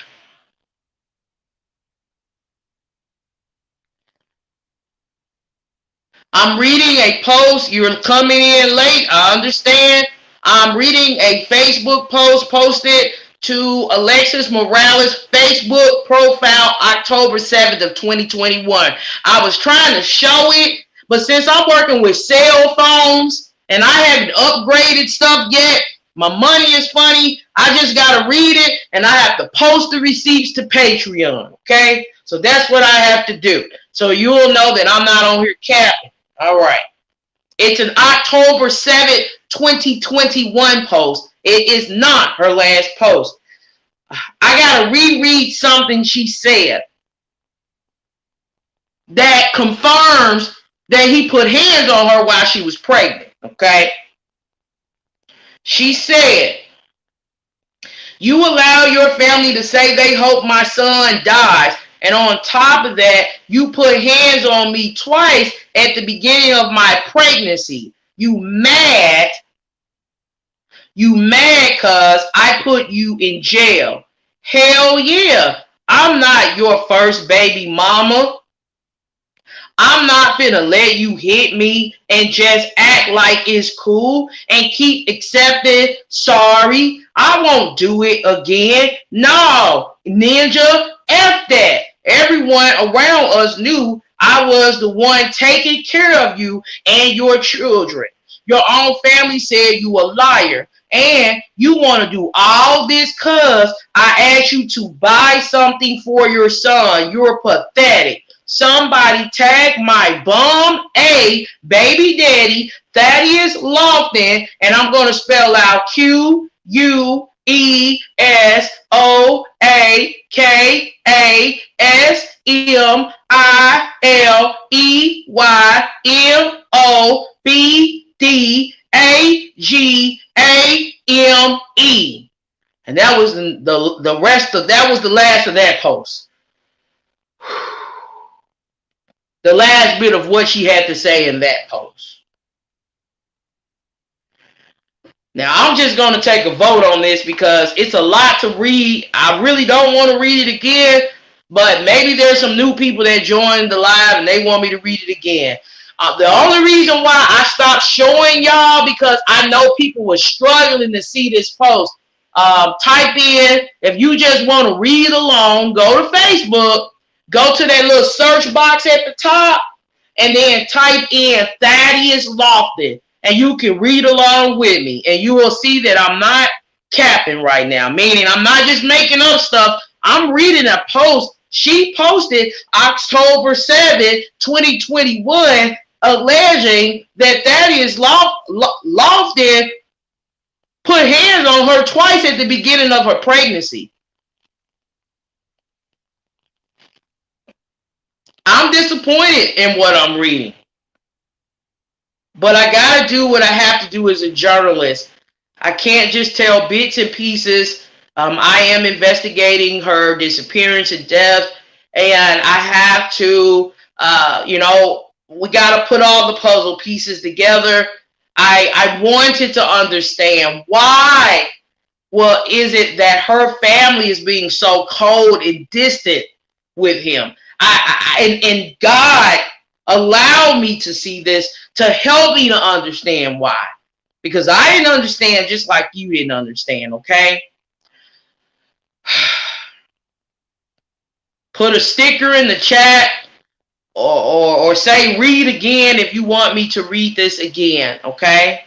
[SPEAKER 1] I'm reading a post. You're coming in late. I understand. I'm reading a Facebook post posted to Alexis Morales Facebook profile October 7th of 2021. I was trying to show it, but since I'm working with cell phones and I haven't upgraded stuff yet, my money is funny. I just got to read it and I have to post the receipts to Patreon. Okay? So that's what I have to do. So you'll know that I'm not on here capping. All right. It's an October 7th, 2021 post. It is not her last post. I got to reread something she said that confirms that he put hands on her while she was pregnant. Okay. She said, you allow your family to say they hope my son dies. And on top of that, you put hands on me twice at the beginning of my pregnancy. You mad? You mad cause I put you in jail. Hell yeah. I'm not your first baby mama. I'm not finna let you hit me and just act like it's cool and keep accepting sorry. I won't do it again. No, ninja, F that. Everyone around us knew I was the one taking care of you and your children. Your own family said you a liar. And you want to do all this because I asked you to buy something for your son. You're pathetic. Somebody tag my bum A baby daddy Thaddeus Lofton, and I'm going to spell out QUEASOALEMOBDAGAME. And that was the rest of that was the last of that post. The last bit of what she had to say in that post. Now, I'm just going to take a vote on this because it's a lot to read. I really don't want to read it again, but maybe there's some new people that joined the live and they want me to read it again. The only reason why I stopped showing y'all because I know people were struggling to see this post. Type in, if you just want to read along, go to Facebook. Go to that little search box at the top and then type in Thaddeus Lofton and you can read along with me and you will see that I'm not capping right now, meaning I'm not just making up stuff. I'm reading a post she posted October 7th, 2021, alleging that Thaddeus Lofton put hands on her twice at the beginning of her pregnancy. I'm disappointed in what I'm reading. But I gotta do what I have to do as a journalist. I can't just tell bits and pieces. I am investigating her disappearance and death, and I have to, we gotta put all the puzzle pieces together. I wanted to understand why. Well, is it that her family is being so cold and distant with him? And God allowed me to see this to help me to understand why. Because I didn't understand just like you didn't understand, okay? Put a sticker in the chat or say read again if you want me to read this again, okay?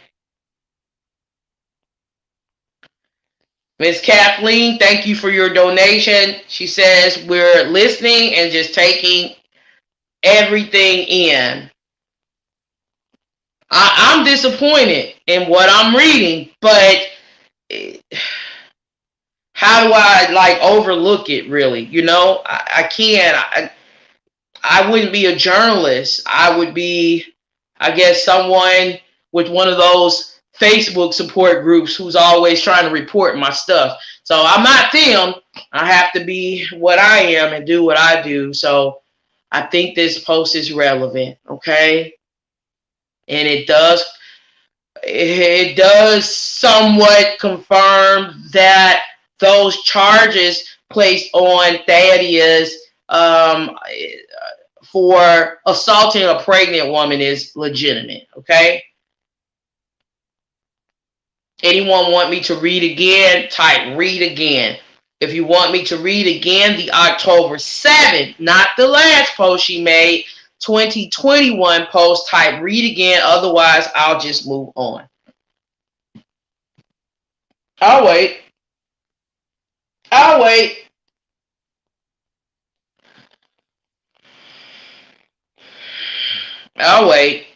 [SPEAKER 1] Miss Kathleen, thank you for your donation. She says we're listening and just taking everything in. I'm disappointed in what I'm reading, but how do I like overlook it really? I can't. I wouldn't be a journalist. I would be, I guess, someone with one of those Facebook support groups who's always trying to report my stuff. So I'm not them. I have to be what I am and do what I do. So I think this post is relevant, okay? And it does somewhat confirm that those charges placed on Thaddeus for assaulting a pregnant woman is legitimate, okay? Anyone want me to read again? Type read again. If you want me to read again, the October 7th, not the last post she made, 2021 post, type read again. Otherwise, I'll just move on. I'll wait. I'll wait. I'll wait.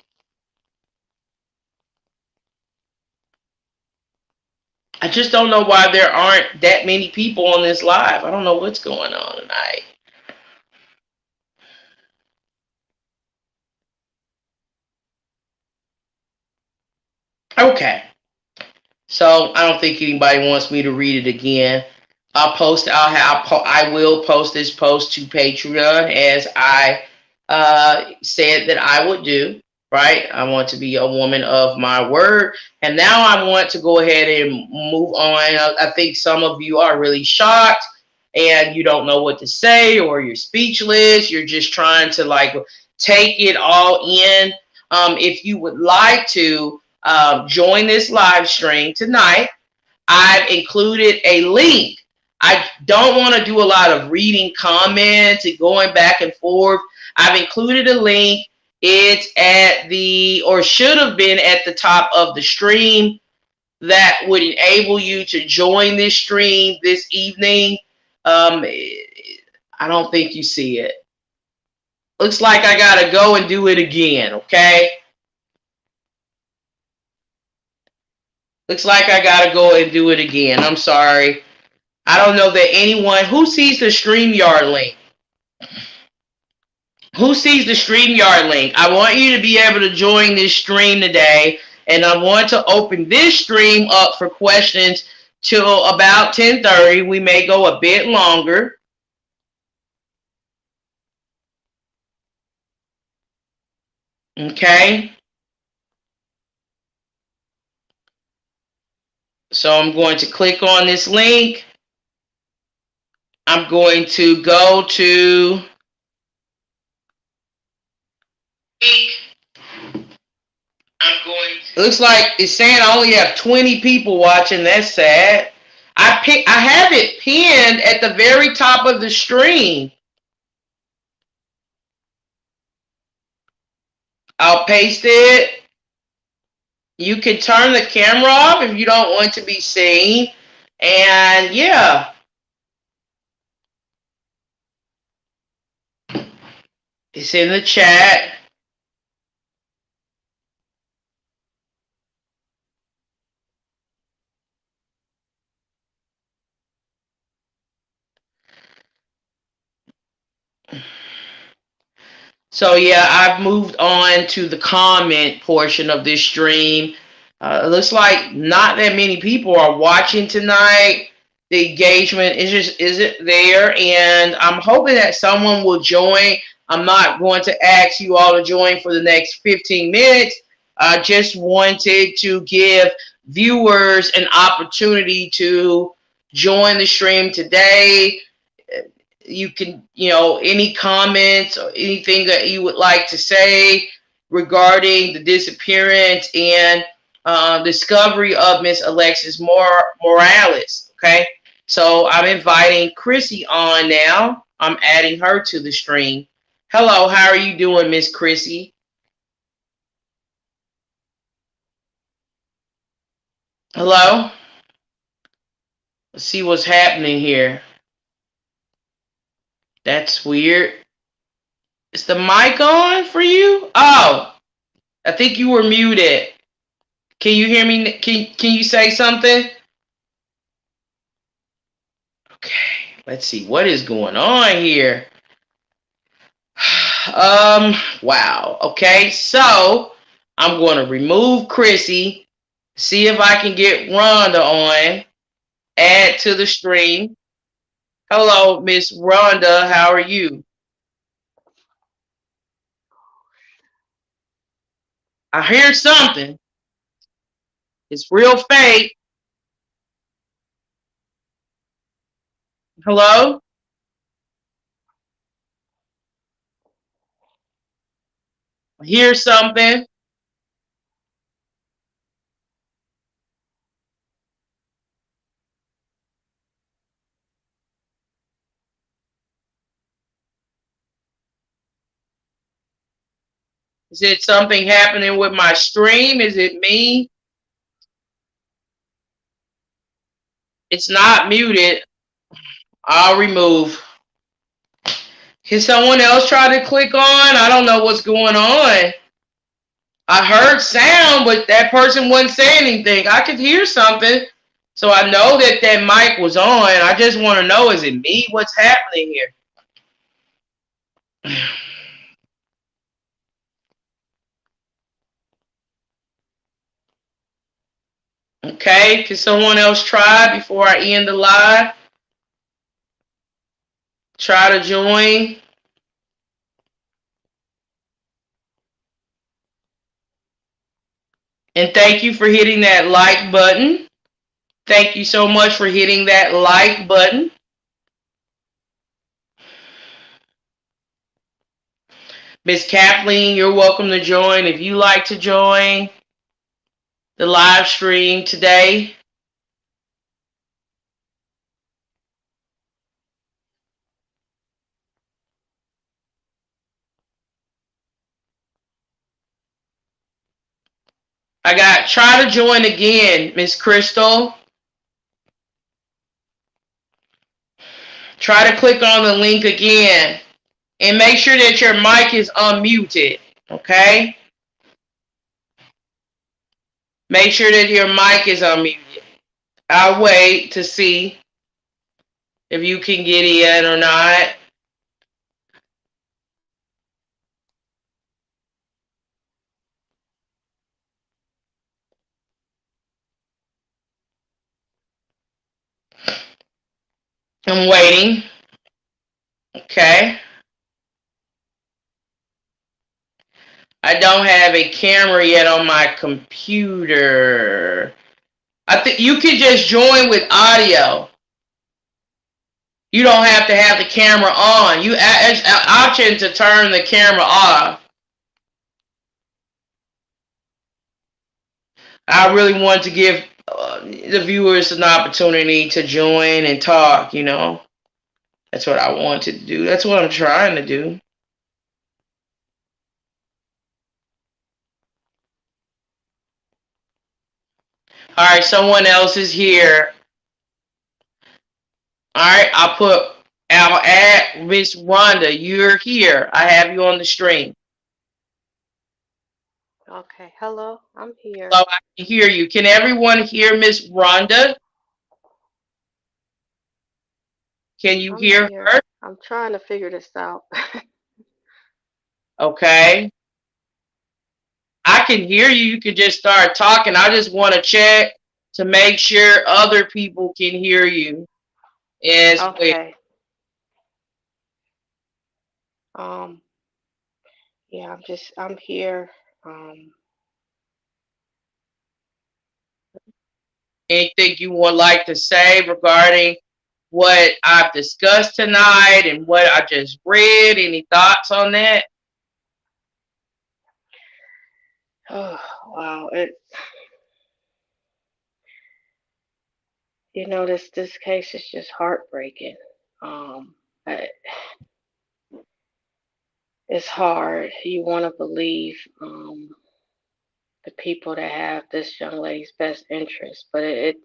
[SPEAKER 1] I just don't know why there aren't that many people on this live. I don't know what's going on tonight. Okay. So I don't think anybody wants me to read it again. I will post this post to Patreon as I said that I would do. Right? I want to be a woman of my word, and now I want to go ahead and move on. I think some of you are really shocked, and you don't know what to say, or you're speechless. You're just trying to like take it all in. If you would like to join this live stream tonight, I've included a link. I don't want to do a lot of reading comments and going back and forth. I've included a link. It's at or should have been at the top of the stream that would enable you to join this stream this evening. I don't think you see it. Looks like I got to go and do it again, okay? Looks like I got to go and do it again. I'm sorry. I don't know that anyone who sees the StreamYard link. Who sees the StreamYard link? I want you to be able to join this stream today, and I want to open this stream up for questions till about 10:30. We may go a bit longer. Okay. So I'm going to click on this link. I'm going to go to It looks like it's saying I only have 20 people watching. That's sad. I have it pinned at the very top of the stream. I'll paste it. You can turn the camera off if you don't want to be seen. And yeah. It's in the chat. So yeah, I've moved on to the comment portion of this stream. It looks like not that many people are watching tonight. The engagement is just isn't there, and I'm hoping that someone will join. I'm not going to ask you all to join for the next 15 minutes. I just wanted to give viewers an opportunity to join the stream today. You can, any comments or anything that you would like to say regarding the disappearance and discovery of Miss Alexis Morales. Okay, so I'm inviting Chrissy on now. I'm adding her to the stream. Hello, how are you doing, Miss Chrissy? Hello. Let's see what's happening here. That's weird. Is the mic on for you? Oh, I think you were muted. Can you hear me? Can you say something? Okay, let's see what is going on here. Wow. Okay, so I'm going to remove Chrissy, see if I can get Rhonda on, add to the stream. Hello, Miss Rhonda. How are you? I hear something. It's real fake. Hello? I hear something. Is it something happening with my stream? Is it me? It's not muted. I'll remove. Can someone else try to click on? I don't know what's going on. I heard sound, but that person wasn't saying anything. I could hear something. So I know that that mic was on. I just want to know, is it me? What's happening here? Okay, can someone else try before I end the live? Try to join. And thank you for hitting that like button. Thank you so much for hitting that like button. Miss Kathleen, you're welcome to join if you like to join the live stream today. Try to join again, Miss Crystal. Try to click on the link again and make sure that your mic is unmuted, okay? Make sure that your mic is unmuted. I'll wait to see if you can get in or not. I'm waiting. Okay. I don't have a camera yet on my computer. I think you can just join with audio. You don't have to have the camera on. It's an option to turn the camera off. I really want to give the viewers an opportunity to join and talk, That's what I want to do. That's what I'm trying to do. All right, someone else is here. All right, I'll add Miss Rhonda. You're here. I have you on the stream.
[SPEAKER 3] Okay, hello, I'm here.
[SPEAKER 1] So I can hear you. Can everyone hear Miss Rhonda? Can you
[SPEAKER 3] I'm
[SPEAKER 1] hear
[SPEAKER 3] here.
[SPEAKER 1] her?
[SPEAKER 3] I'm trying to figure this out.
[SPEAKER 1] Okay. I can hear you. You can just start talking. I just want to check to make sure other people can hear you as well.
[SPEAKER 3] Okay. Um, yeah, I'm here. Um,
[SPEAKER 1] Anything you would like to say regarding what I've discussed tonight and what I just read? Any thoughts on that?
[SPEAKER 3] oh, wow. This case is just heartbreaking. Um, I, it's hard. You want to believe the people that have this young lady's best interest, but it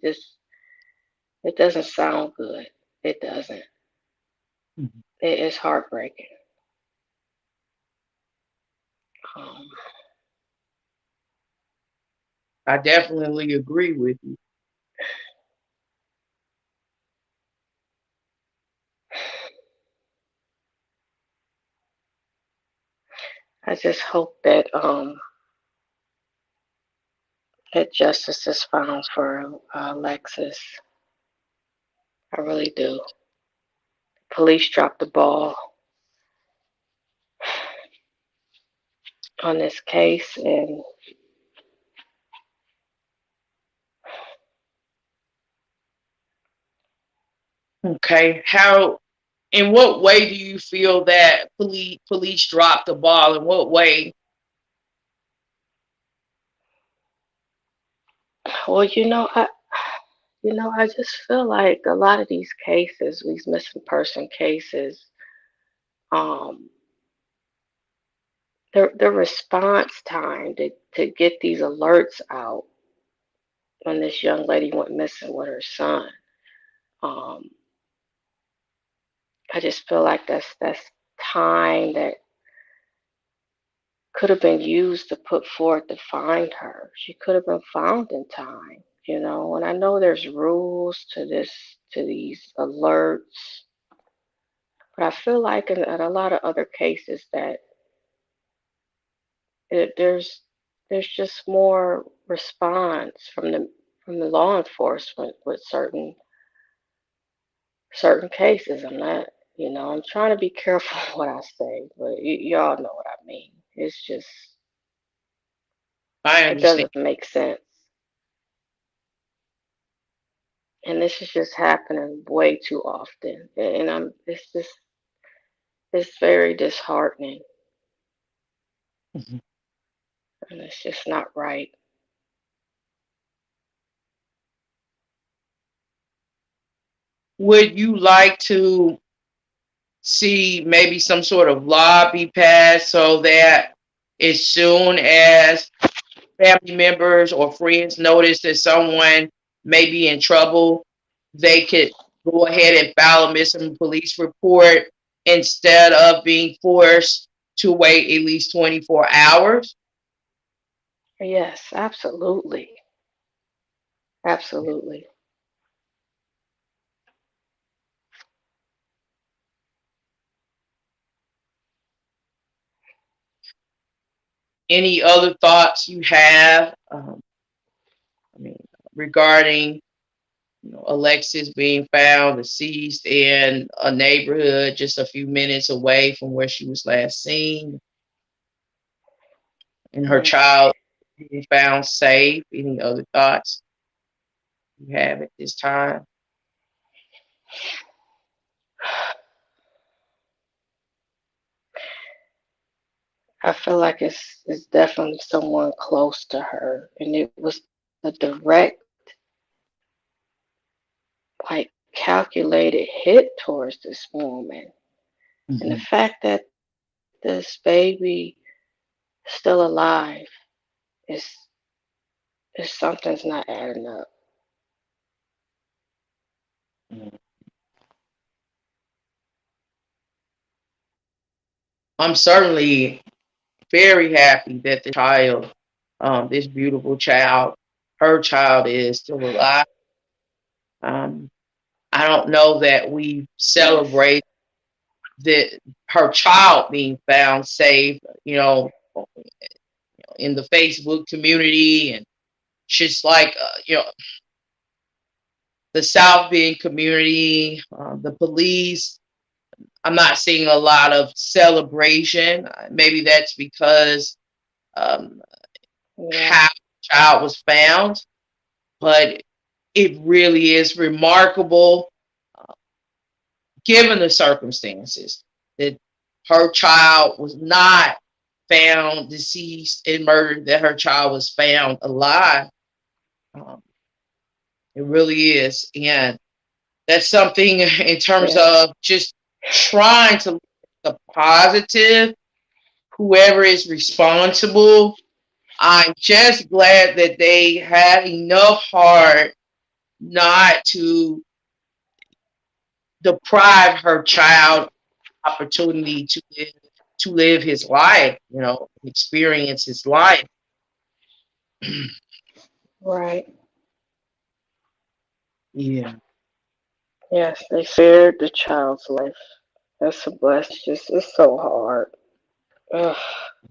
[SPEAKER 3] doesn't sound good. It doesn't. It is heartbreaking. Um,
[SPEAKER 1] I definitely agree with you.
[SPEAKER 3] I just hope that justice is found for Alexis. I really do. Police dropped the ball on this case, and
[SPEAKER 1] Okay. How, in what way do you feel that police dropped the ball? In what way?
[SPEAKER 3] well, I just feel like a lot of these cases, these missing person cases, um, the response time to get these alerts out when this young lady went missing with her son. Um, I just feel like that's time that could have been used to put forth to find her. She could have been found in time, And I know there's rules to these alerts, but I feel like in a lot of other cases that it, there's just more response from the law enforcement with certain cases. I'm trying to be careful what I say, but y'all know what I mean. It's just
[SPEAKER 1] I
[SPEAKER 3] it
[SPEAKER 1] understand.
[SPEAKER 3] doesn't make sense. And this is just happening way too often, and it's very disheartening,
[SPEAKER 1] Mhm.
[SPEAKER 3] and it's just not right.
[SPEAKER 1] Would you like to see maybe some sort of law be passed so that as soon as family members or friends notice that someone may be in trouble, they could go ahead and file a missing police report instead of being forced to wait at least 24 hours?
[SPEAKER 3] Yes, absolutely, absolutely.
[SPEAKER 1] Any other thoughts you have, I mean, regarding Alexis being found deceased in a neighborhood just a few minutes away from where she was last seen, and her
[SPEAKER 3] Mm.
[SPEAKER 1] child being found safe? Any other thoughts you have at this time?
[SPEAKER 3] I feel like it's definitely someone close to her, and it was a direct, like calculated hit towards this woman. And the
[SPEAKER 1] Mhm.
[SPEAKER 3] fact that this baby still alive is is something's not adding up.
[SPEAKER 1] I'm certainly very happy that the child, this beautiful child, her child is still alive. Um, I don't know that we
[SPEAKER 3] Yes.
[SPEAKER 1] celebrate that her child being found safe, in the Facebook community, and just like the South Bend community, the police. I'm not seeing a lot of celebration. Maybe that's because um,
[SPEAKER 3] Yeah.
[SPEAKER 1] how the child was found, but it really is remarkable, uh, given the circumstances, that her child was not found deceased and murdered, that her child was found alive. Um, it really is. And that's something in terms
[SPEAKER 3] Yes.
[SPEAKER 1] of just trying to look at the positive, whoever is responsible. I'm just glad that they had enough heart not to deprive her child opportunity to live his life, experience his life.
[SPEAKER 3] Right.
[SPEAKER 1] Yeah.
[SPEAKER 3] Yes, they spared the child's life. That's a blessing. It's so hard. Ugh,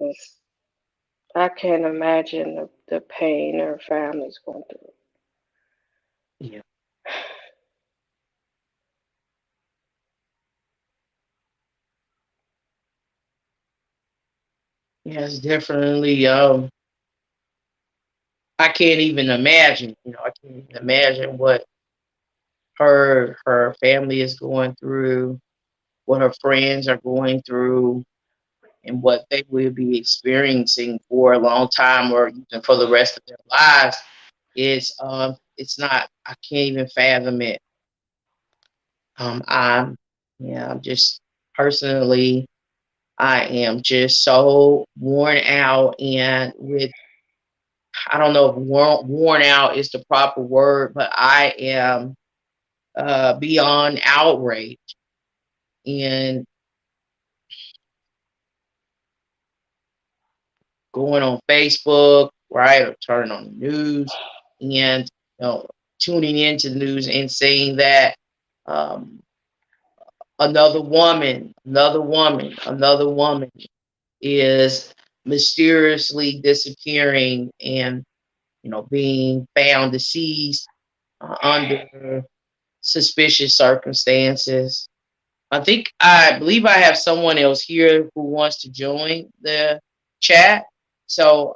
[SPEAKER 3] it's, I can't imagine the pain her family's going through.
[SPEAKER 1] Yeah. Yes, definitely. I can't even imagine. I can't even imagine what her family is going through, what her friends are going through, and what they will be experiencing for a long time, or even for the rest of their lives. It's not. I can't even fathom it. I'm Yeah. I'm just personally. I am just so worn out, and with I don't know if worn out is the proper word, but I am beyond outrage. And going on Facebook, right, or turning on the news, and tuning into the news and saying that um, another woman is mysteriously disappearing and being found deceased under suspicious circumstances. I believe I have someone else here who wants to join the chat. So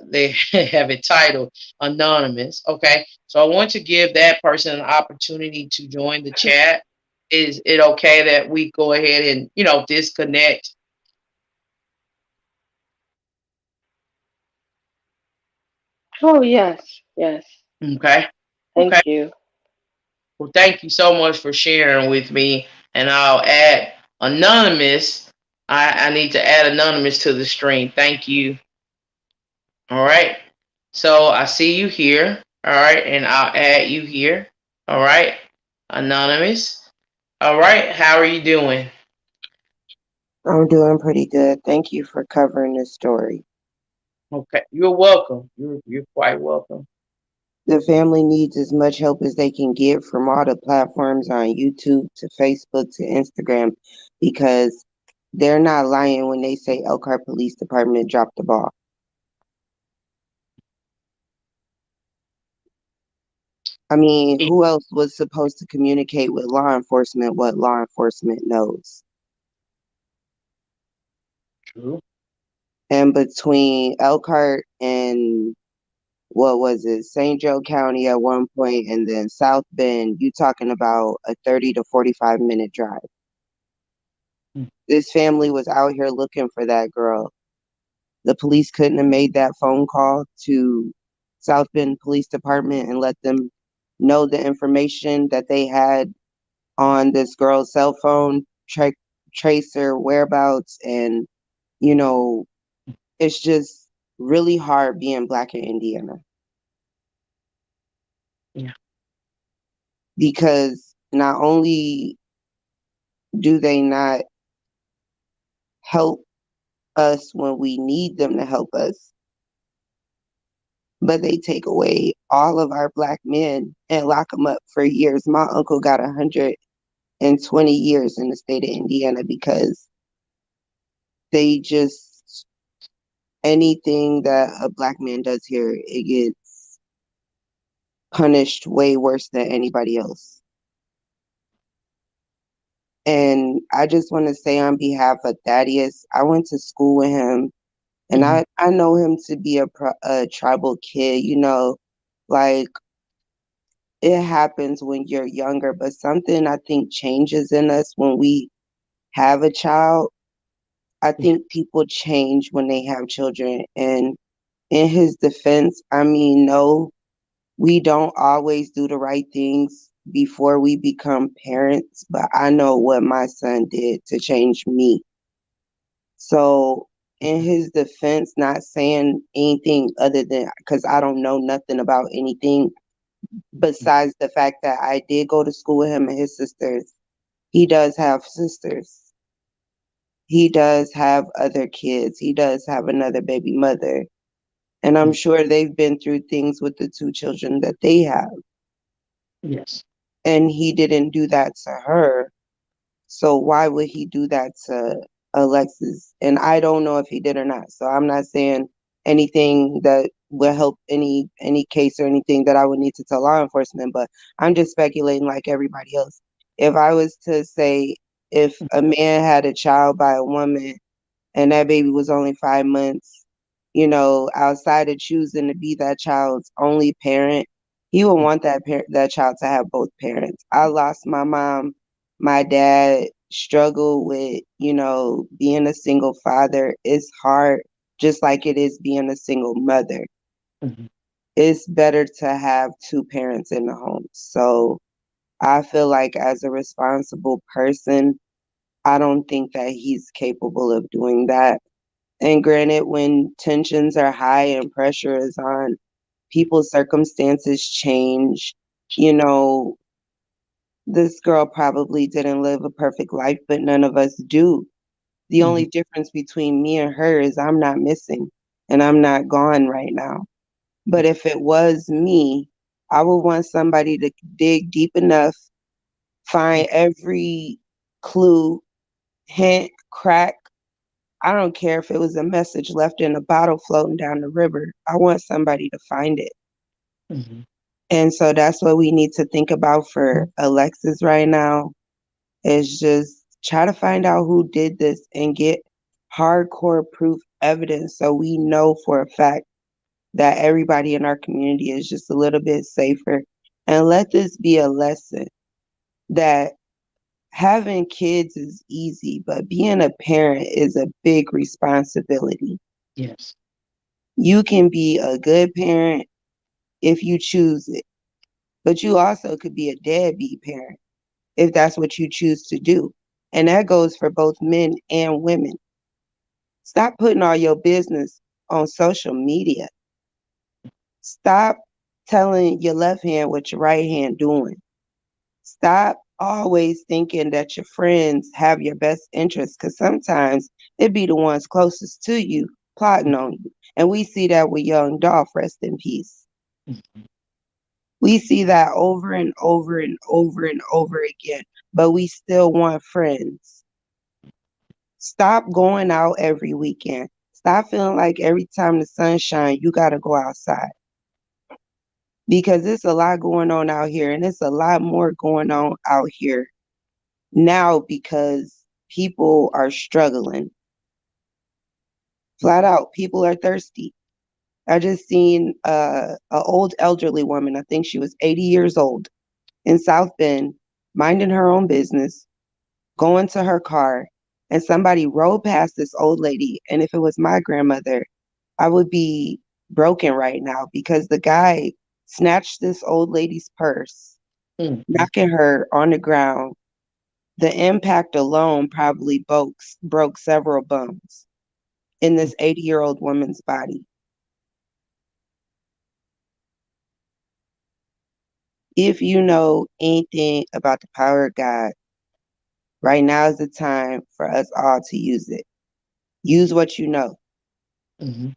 [SPEAKER 1] they have it titled anonymous. Okay. So I want to give that person an opportunity to join the chat. Is it okay that we go ahead and, disconnect?
[SPEAKER 3] Oh, yes, yes.
[SPEAKER 1] Okay. Okay.
[SPEAKER 3] Thank you.
[SPEAKER 1] Well, thank you so much for sharing with me. And I'll add anonymous. I need to add anonymous to the stream. Thank you. All right. So I see you here. All right. And I'll add you here. All right. Anonymous. All right. How are you doing?
[SPEAKER 4] I'm doing pretty good. Thank you for covering this story.
[SPEAKER 1] Okay. You're welcome. You're quite welcome.
[SPEAKER 4] The family needs as much help as they can get from all the platforms on YouTube to Facebook to Instagram because they're not lying when they say Elkhart Police Department dropped the ball. I mean,
[SPEAKER 1] It's
[SPEAKER 4] who else was supposed to communicate with law enforcement what law enforcement knows?
[SPEAKER 1] true.
[SPEAKER 4] And between Elkhart and what was it, St. Joe County at one point, and then South Bend, you talking about a 30 to 45-minute drive. This family was out here looking for that girl. The police couldn't have made that phone call to South Bend Police Department and let them know the information that they had on this girl's cell phone, trace her whereabouts, and you know, it's just really hard being Black in Indiana
[SPEAKER 1] Yeah.
[SPEAKER 4] because not only do they not help us when we need them to help us, but they take away all of our Black men and lock them up for years. My uncle got in 20 years in the state of Indiana because they just, anything that a black man does here, it gets punished way worse than anybody else. And I just want to say on behalf of Thaddeus, I went to school with him and
[SPEAKER 1] Mhm.
[SPEAKER 4] I know him to be a tribal kid, you know, like it happens when you're younger, but something I think changes in us when we have a child. I
[SPEAKER 1] Yeah.
[SPEAKER 4] think people change when they have children. And in his defense, I mean, no, we don't always do the right things before we become parents, but I know what my son did to change me. So, in his defense, not saying anything other than because I don't know nothing about anything besides the fact that I did go to school with him and his sisters. He does have sisters. He does have other kids. He does have another baby mother. And I'm
[SPEAKER 1] Mhm.
[SPEAKER 4] sure they've been through things with the two children that they have.
[SPEAKER 1] Yes.
[SPEAKER 4] And he didn't do that to her. So why would he do that to Alexis? And I don't know if he did or not. So I'm not saying anything that will help any case or anything that I would need to tell law enforcement, but I'm just speculating like everybody else. If I was to say if a man had a child by a woman and that baby was only 5 months, you know, outside of choosing to be that child's only parent, he would want that child to have both parents. I lost my mom. My dad struggled with, you know, being a single father. It's hard, just like it is being a single mother.
[SPEAKER 1] Mhm.
[SPEAKER 4] It's better to have two parents in the home. So I feel like as a responsible person, I don't think that he's capable of doing that. And granted, when tensions are high and pressure is on, people's circumstances change. You know, this girl probably didn't live a perfect life, but none of us do. The only
[SPEAKER 1] Mhm.
[SPEAKER 4] difference between me and her is I'm not missing and I'm not gone right now. But if it was me, I would want somebody to dig deep enough, find every clue, hint, crack. I don't care if it was a message left in a bottle floating down the river. I want somebody to find it.
[SPEAKER 1] Mhm.
[SPEAKER 4] And so that's what we need to think about for Alexis right now is just try to find out who did this and get hardcore proof evidence so we know for a fact that everybody in our community is just a little bit safer. And let this be a lesson that having kids is easy, but being a parent is a big responsibility.
[SPEAKER 1] Yes.
[SPEAKER 4] You can be a good parent if you choose it, but you also could be a deadbeat parent if that's what you choose to do. And that goes for both men and women. Stop putting all your business on social media. Stop telling your left hand what your right hand doing. Stop always thinking that your friends have your best interest because sometimes it be the ones closest to you plotting on you. And we see that with young Dolph, rest in peace.
[SPEAKER 1] Mhm.
[SPEAKER 4] We see that over and over and over and over again, but we still want friends. Stop going out every weekend. Stop feeling like every time the sun shines, you got to go outside because there's a lot going on out here and there's a lot more going on out here now because people are struggling. Flat out, people are thirsty. I just seen a old elderly woman, I think she was 80 years old, in South Bend, minding her own business, going to her car, and somebody rode past this old lady. And if it was my grandmother, I would be broken right now because the guy snatched this old lady's purse,
[SPEAKER 1] Mhm.
[SPEAKER 4] knocking her on the ground. The impact alone probably broke several bones in this 80-year-old woman's body. If you know anything about the power of God, right now is the time for us all to use it. Use what you know.
[SPEAKER 1] Mhm.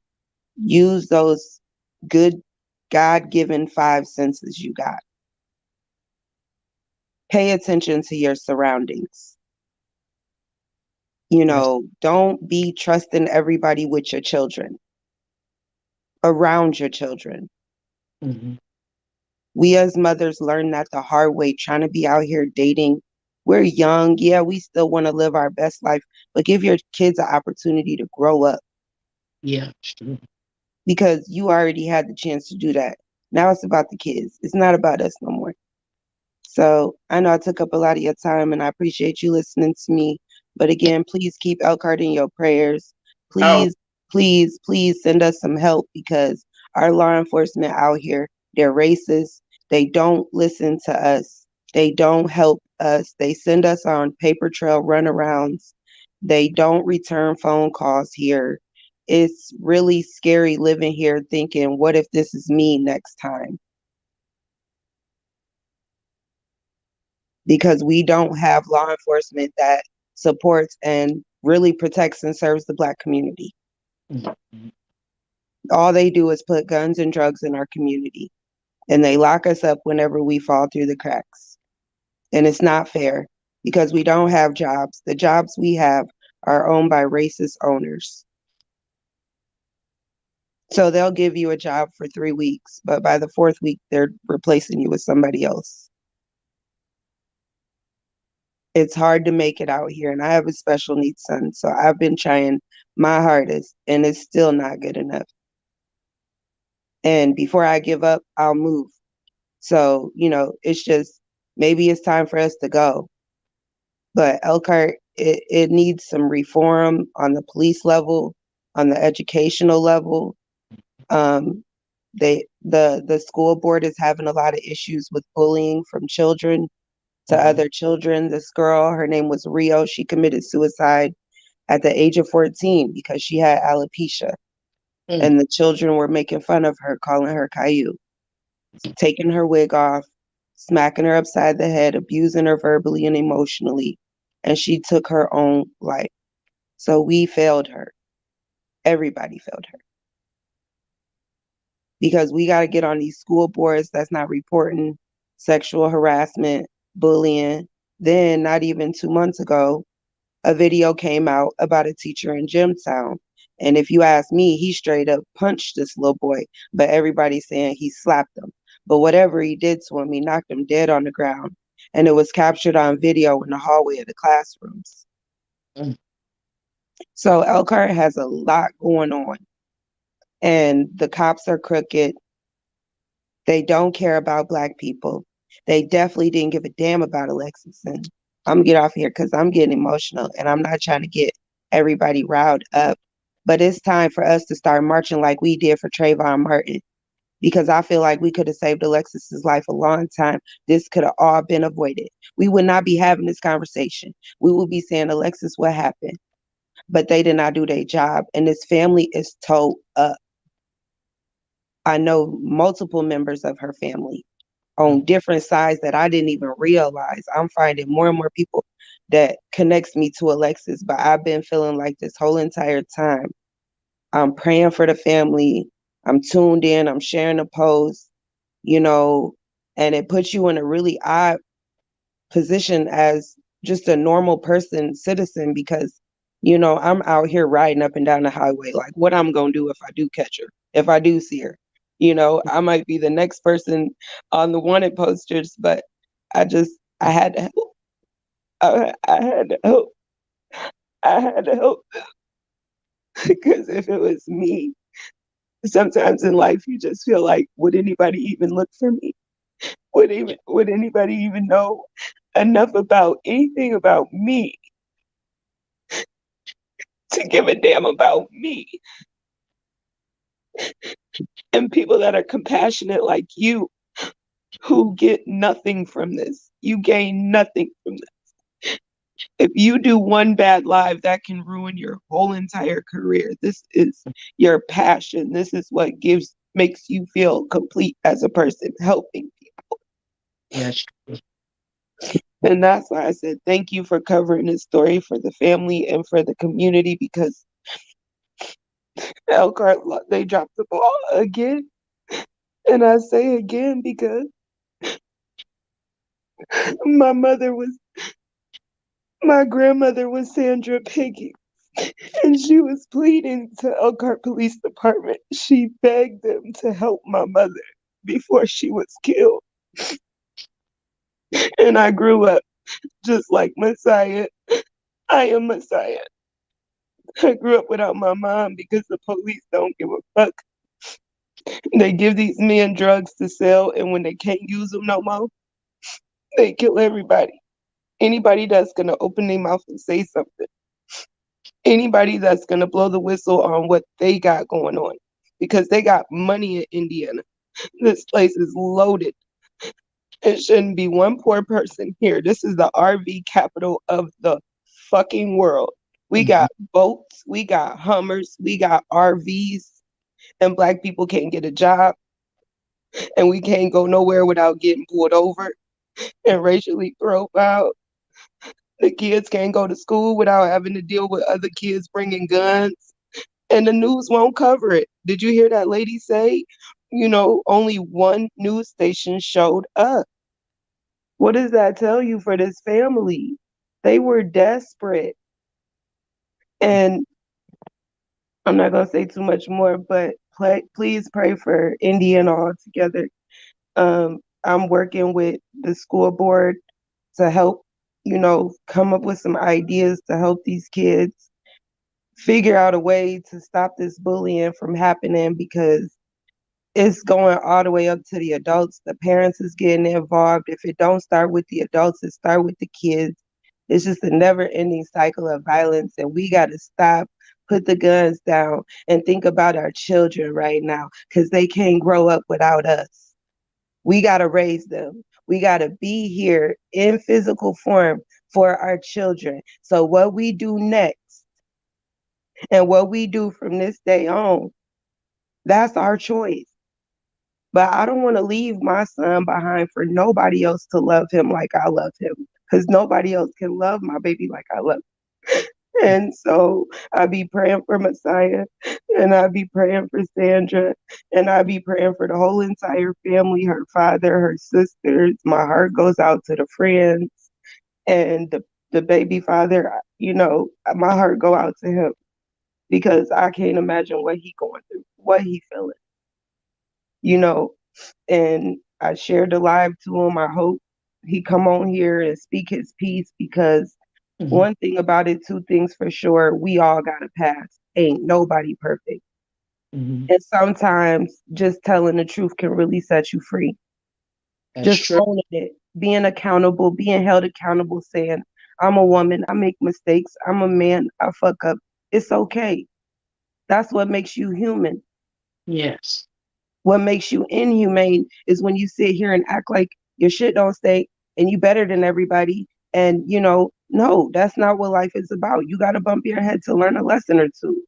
[SPEAKER 4] Use those good God given five senses you got. Pay attention to your surroundings.
[SPEAKER 1] Yes.
[SPEAKER 4] Don't be trusting everybody with your children, around your children.
[SPEAKER 1] Hmm.
[SPEAKER 4] We as mothers learn that the hard way, trying to be out here dating. We're young. Yeah, we still want to live our best life, but give your kids an opportunity to grow up
[SPEAKER 1] Yeah, it's true.
[SPEAKER 4] because you already had the chance to do that. Now it's about the kids. It's not about us no more. So I know I took up a lot of your time and I appreciate you listening to me. But again, please keep Elkhart in your prayers.
[SPEAKER 1] Oh,
[SPEAKER 4] Please, please, please send us some help because our law enforcement out here, they're racist. They don't listen to us. They don't help us. They send us on paper trail runarounds. They don't return phone calls here. It's really scary living here thinking, what if this is me next time? Because we don't have law enforcement that supports and really protects and serves the Black community.
[SPEAKER 1] mhm.
[SPEAKER 4] All they do is put guns and drugs in our community and they lock us up whenever we fall through the cracks. And it's not fair because we don't have jobs. The jobs we have are owned by racist owners. So they'll give you a job for 3 weeks, but by the fourth week, they're replacing you with somebody else. It's hard to make it out here. And I have a special needs son. So I've been trying my hardest and it's still not good enough. And before I give up, I'll move. So, it's just maybe it's time for us to go. But Elkhart, it needs some reform on the police level, on the educational level. Um, the school board is having a lot of issues with bullying from children to
[SPEAKER 1] Mhm.
[SPEAKER 4] other children. This girl, her name was Rio, she committed suicide at the age of 14 because she had alopecia.
[SPEAKER 1] Mm.
[SPEAKER 4] And the children were making fun of her, calling her Caillou, taking her wig off, smacking her upside the head, abusing her verbally and emotionally. And she took her own life. So we failed her. Everybody failed her because we got to get on these school boards that's not reporting sexual harassment, bullying. Then, not even 2 months ago, a video came out about a teacher in Jimtown. And if you ask me, he straight up punched this little boy, but everybody's saying he slapped him. But whatever he did to him, he knocked him dead on the ground. And it was captured on video in the hallway of the classrooms.
[SPEAKER 1] Mm.
[SPEAKER 4] So Elkhart has a lot going on. And the cops are crooked. They don't care about Black people. They definitely didn't give a damn about Alexis. And I'm gonna get off here because I'm getting emotional and I'm not trying to get everybody riled up. But it's time for us to start marching like we did for Trayvon Martin because I feel like we could have saved Alexis's life a long time. This could have all been avoided. We would not be having this conversation. We would be saying, Alexis, what happened? But they did not do their job. And this family is toe up. I know multiple members of her family on different sides that I didn't even realize. I'm finding more and more people that connects me to Alexis, but I've been feeling like this whole entire time. I'm praying for the family. I'm tuned in. I'm sharing the post, you know, and it puts you in a really odd position as just a normal person, citizen, because, I'm out here riding up and down the highway. Like, what I'm going to do if I do catch her, if I do see her? I might be the next person on the wanted posters, but I had to help. I had to help. I had to help because if it was me, sometimes in life you just feel like, would anybody even look for me? Would anybody even know enough about anything about me to give a damn about me? And people that are compassionate like you who get nothing from this. You gain nothing from this. If you do one bad live, that can ruin your whole entire career. This is your passion. This is what makes you feel complete as a person, helping people.
[SPEAKER 1] Yes.
[SPEAKER 4] And that's why I said thank you for covering this story for the family and for the community because Elkhart, they dropped the ball again. And I say again because My mother was, my grandmother was Sandra Piggy, and she was pleading to Elkhart Police Department. She begged them to help my mother before she was killed. And I grew up just like Messiah. I am Messiah. I grew up without my mom because the police don't give a fuck. They give these men drugs to sell, and when they can't use them no more, they kill everybody. Anybody that's gonna open their mouth and say something. Anybody that's gonna blow the whistle on what they got going on. Because they got money in Indiana. This place is loaded. It shouldn't be one poor person here. This is the RV capital of the fucking world. We
[SPEAKER 1] Mhm.
[SPEAKER 4] got boats, we got Hummers, we got RVs, and black people can't get a job, and we can't go nowhere without getting pulled over and racially profiled. The kids can't go to school without having to deal with other kids bringing guns, and the news won't cover it. Did you hear that lady say, only one news station showed up? What does that tell you for this family? They were desperate. And I'm not going to say too much more, but please pray for Indiana altogether. I'm working with the school board to help, come up with some ideas to help these kids figure out a way to stop this bullying from happening, because it's going all the way up to the adults. The parents is getting involved. If it don't start with the adults, it start with the kids. It's just a never ending cycle of violence, and we got to stop, put the guns down, and think about our children right now, because they can't grow up without us. We got to raise them. We got to be here in physical form for our children. So what we do next and what we do from this day on, that's our choice. But I don't want to leave my son behind for nobody else to love him like I love him, because nobody else can love my baby like I love him. And so I be praying for Messiah, and I be praying for Sandra, and I be praying for the whole entire family, her father, her sisters. My heart goes out to the friends and the baby father. My heart go out to him, because I can't imagine what he going through, what he feeling, you know. And I shared the live to him. I hope he come on here and speak his piece, because
[SPEAKER 1] Mhm.
[SPEAKER 4] one thing about it, two things for sure, we all got a past. Ain't nobody perfect.
[SPEAKER 1] Mhm.
[SPEAKER 4] And sometimes just telling the truth can really set you free.
[SPEAKER 1] That's
[SPEAKER 4] Just
[SPEAKER 1] true.
[SPEAKER 4] owning it, being accountable, being held accountable, saying, I'm a woman, I make mistakes, I'm a man, I fuck up. It's okay. That's what makes you human.
[SPEAKER 1] Yes.
[SPEAKER 4] What makes you inhumane is when you sit here and act like your shit don't stink and you better than everybody. And no, that's not what life is about. You got to bump your head to learn a lesson or two.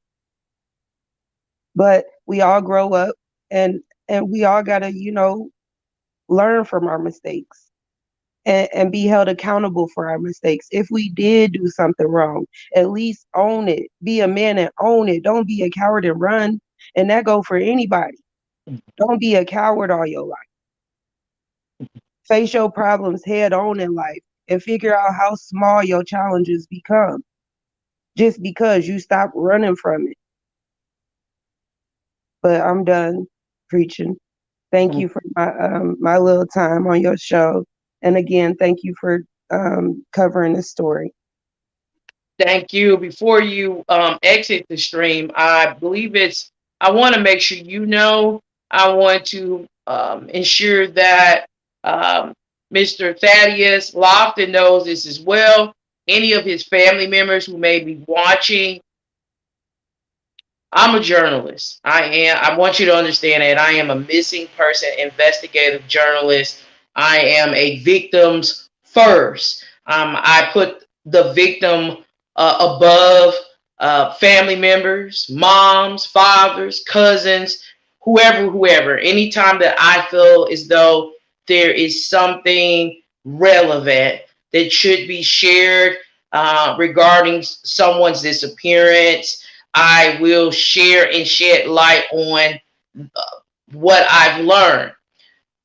[SPEAKER 4] But we all grow up, and we all got to, learn from our mistakes, and be held accountable for our mistakes. If we did do something wrong, at least own it. Be a man and own it. Don't be a coward and run. And that go for anybody. Don't be a coward all your life. Face your problems head on in life and figure out how small your challenges become just because you stop running from it. But I'm done preaching. Thank
[SPEAKER 1] Um,
[SPEAKER 4] you for my little time on your show. And again, thank you for covering the story.
[SPEAKER 1] Thank you. Before you exit the stream, I believe I want to make sure I want to ensure that um, Mr. Thaddeus Lofton knows this as well. Any of his family members who may be watching, I'm a journalist. I am. I want you to understand that I am a missing person investigative journalist. I am a victims first. I put the victim above family members, moms, fathers, cousins, whoever. Anytime that I feel as though there is something relevant that should be shared regarding someone's disappearance, I will share and shed light on what I've learned.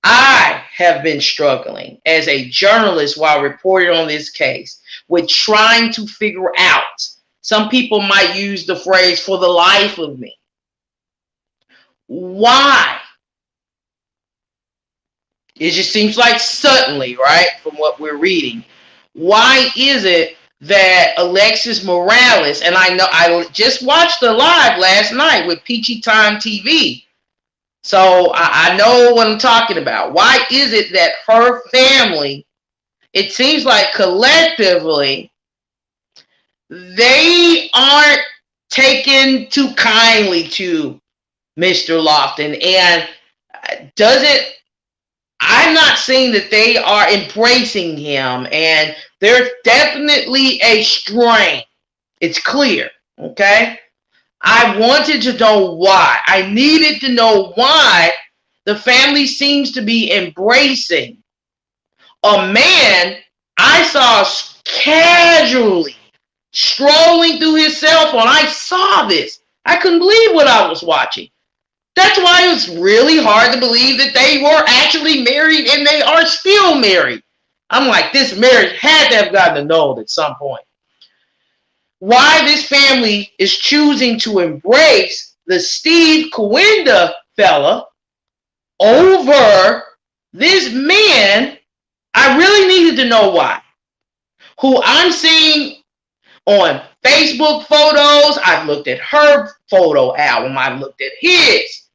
[SPEAKER 1] I have been struggling as a journalist while reporting on this case with trying to figure out. Some people might use the phrase for the life of me. Why? It just seems like suddenly, right, from what we're reading. Why is it that Alexis Morales, and I know I just watched the live last night with Peachy Time TV, so I know what I'm talking about. Why is it that her family, it seems like collectively, they aren't taken too kindly to Mr. Lofton, and doesn't I'm not saying that they are embracing him, and there's definitely a strain. It's clear, okay? I wanted to know why. I needed to know why the family seems to be embracing a man I saw casually strolling through his cell phone. I saw this. I couldn't believe what I was watching. That's why it's really hard to believe that they were actually married and they are still married. I'm like, this marriage had to have gotten annulled at some point. Why this family is choosing to embrace the Steve Coenda fella over this man, I really needed to know why. Who I'm seeing on Facebook photos, I've looked at her photo album, I've looked at his,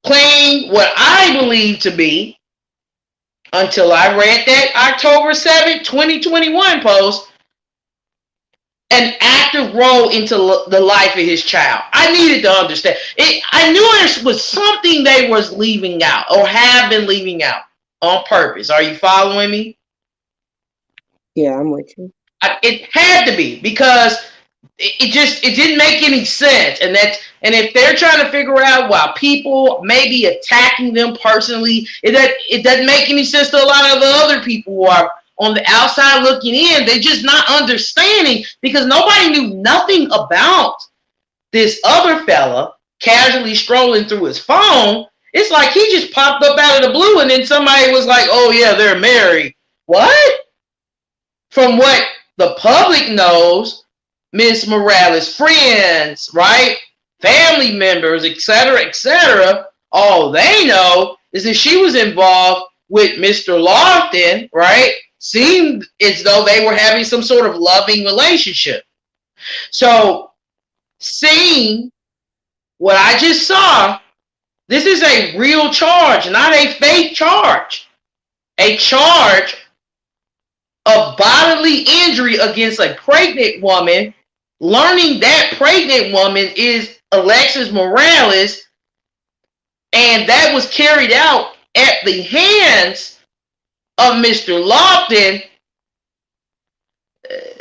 [SPEAKER 1] playing what I believe to be, until I read that October 7th, 2021 post, an active role into the life of his child. I needed to understand. I knew there was something they was leaving out or have been leaving out on purpose. Are you following me?
[SPEAKER 4] Yeah, I'm with you.
[SPEAKER 1] It had to be, because it didn't make any sense, and if they're trying to figure out why people may be attacking them personally, it doesn't make any sense to a lot of the other people who are on the outside looking in. They're just not understanding, because nobody knew nothing about this other fella casually strolling through his phone. It's like he just popped up out of the blue, and then somebody was like, "Oh yeah, they're married." What? From what the public knows, Miss Morales' friends, right? Family members, etc., all they know is that she was involved with Mr. Lofton, right? Seemed as though they were having some sort of loving relationship. So, seeing what I just saw, this is a real charge, not a fake charge. A charge of bodily injury against a pregnant woman, learning that pregnant woman is Alexis Morales, and that was carried out at the hands of Mr. Lofton.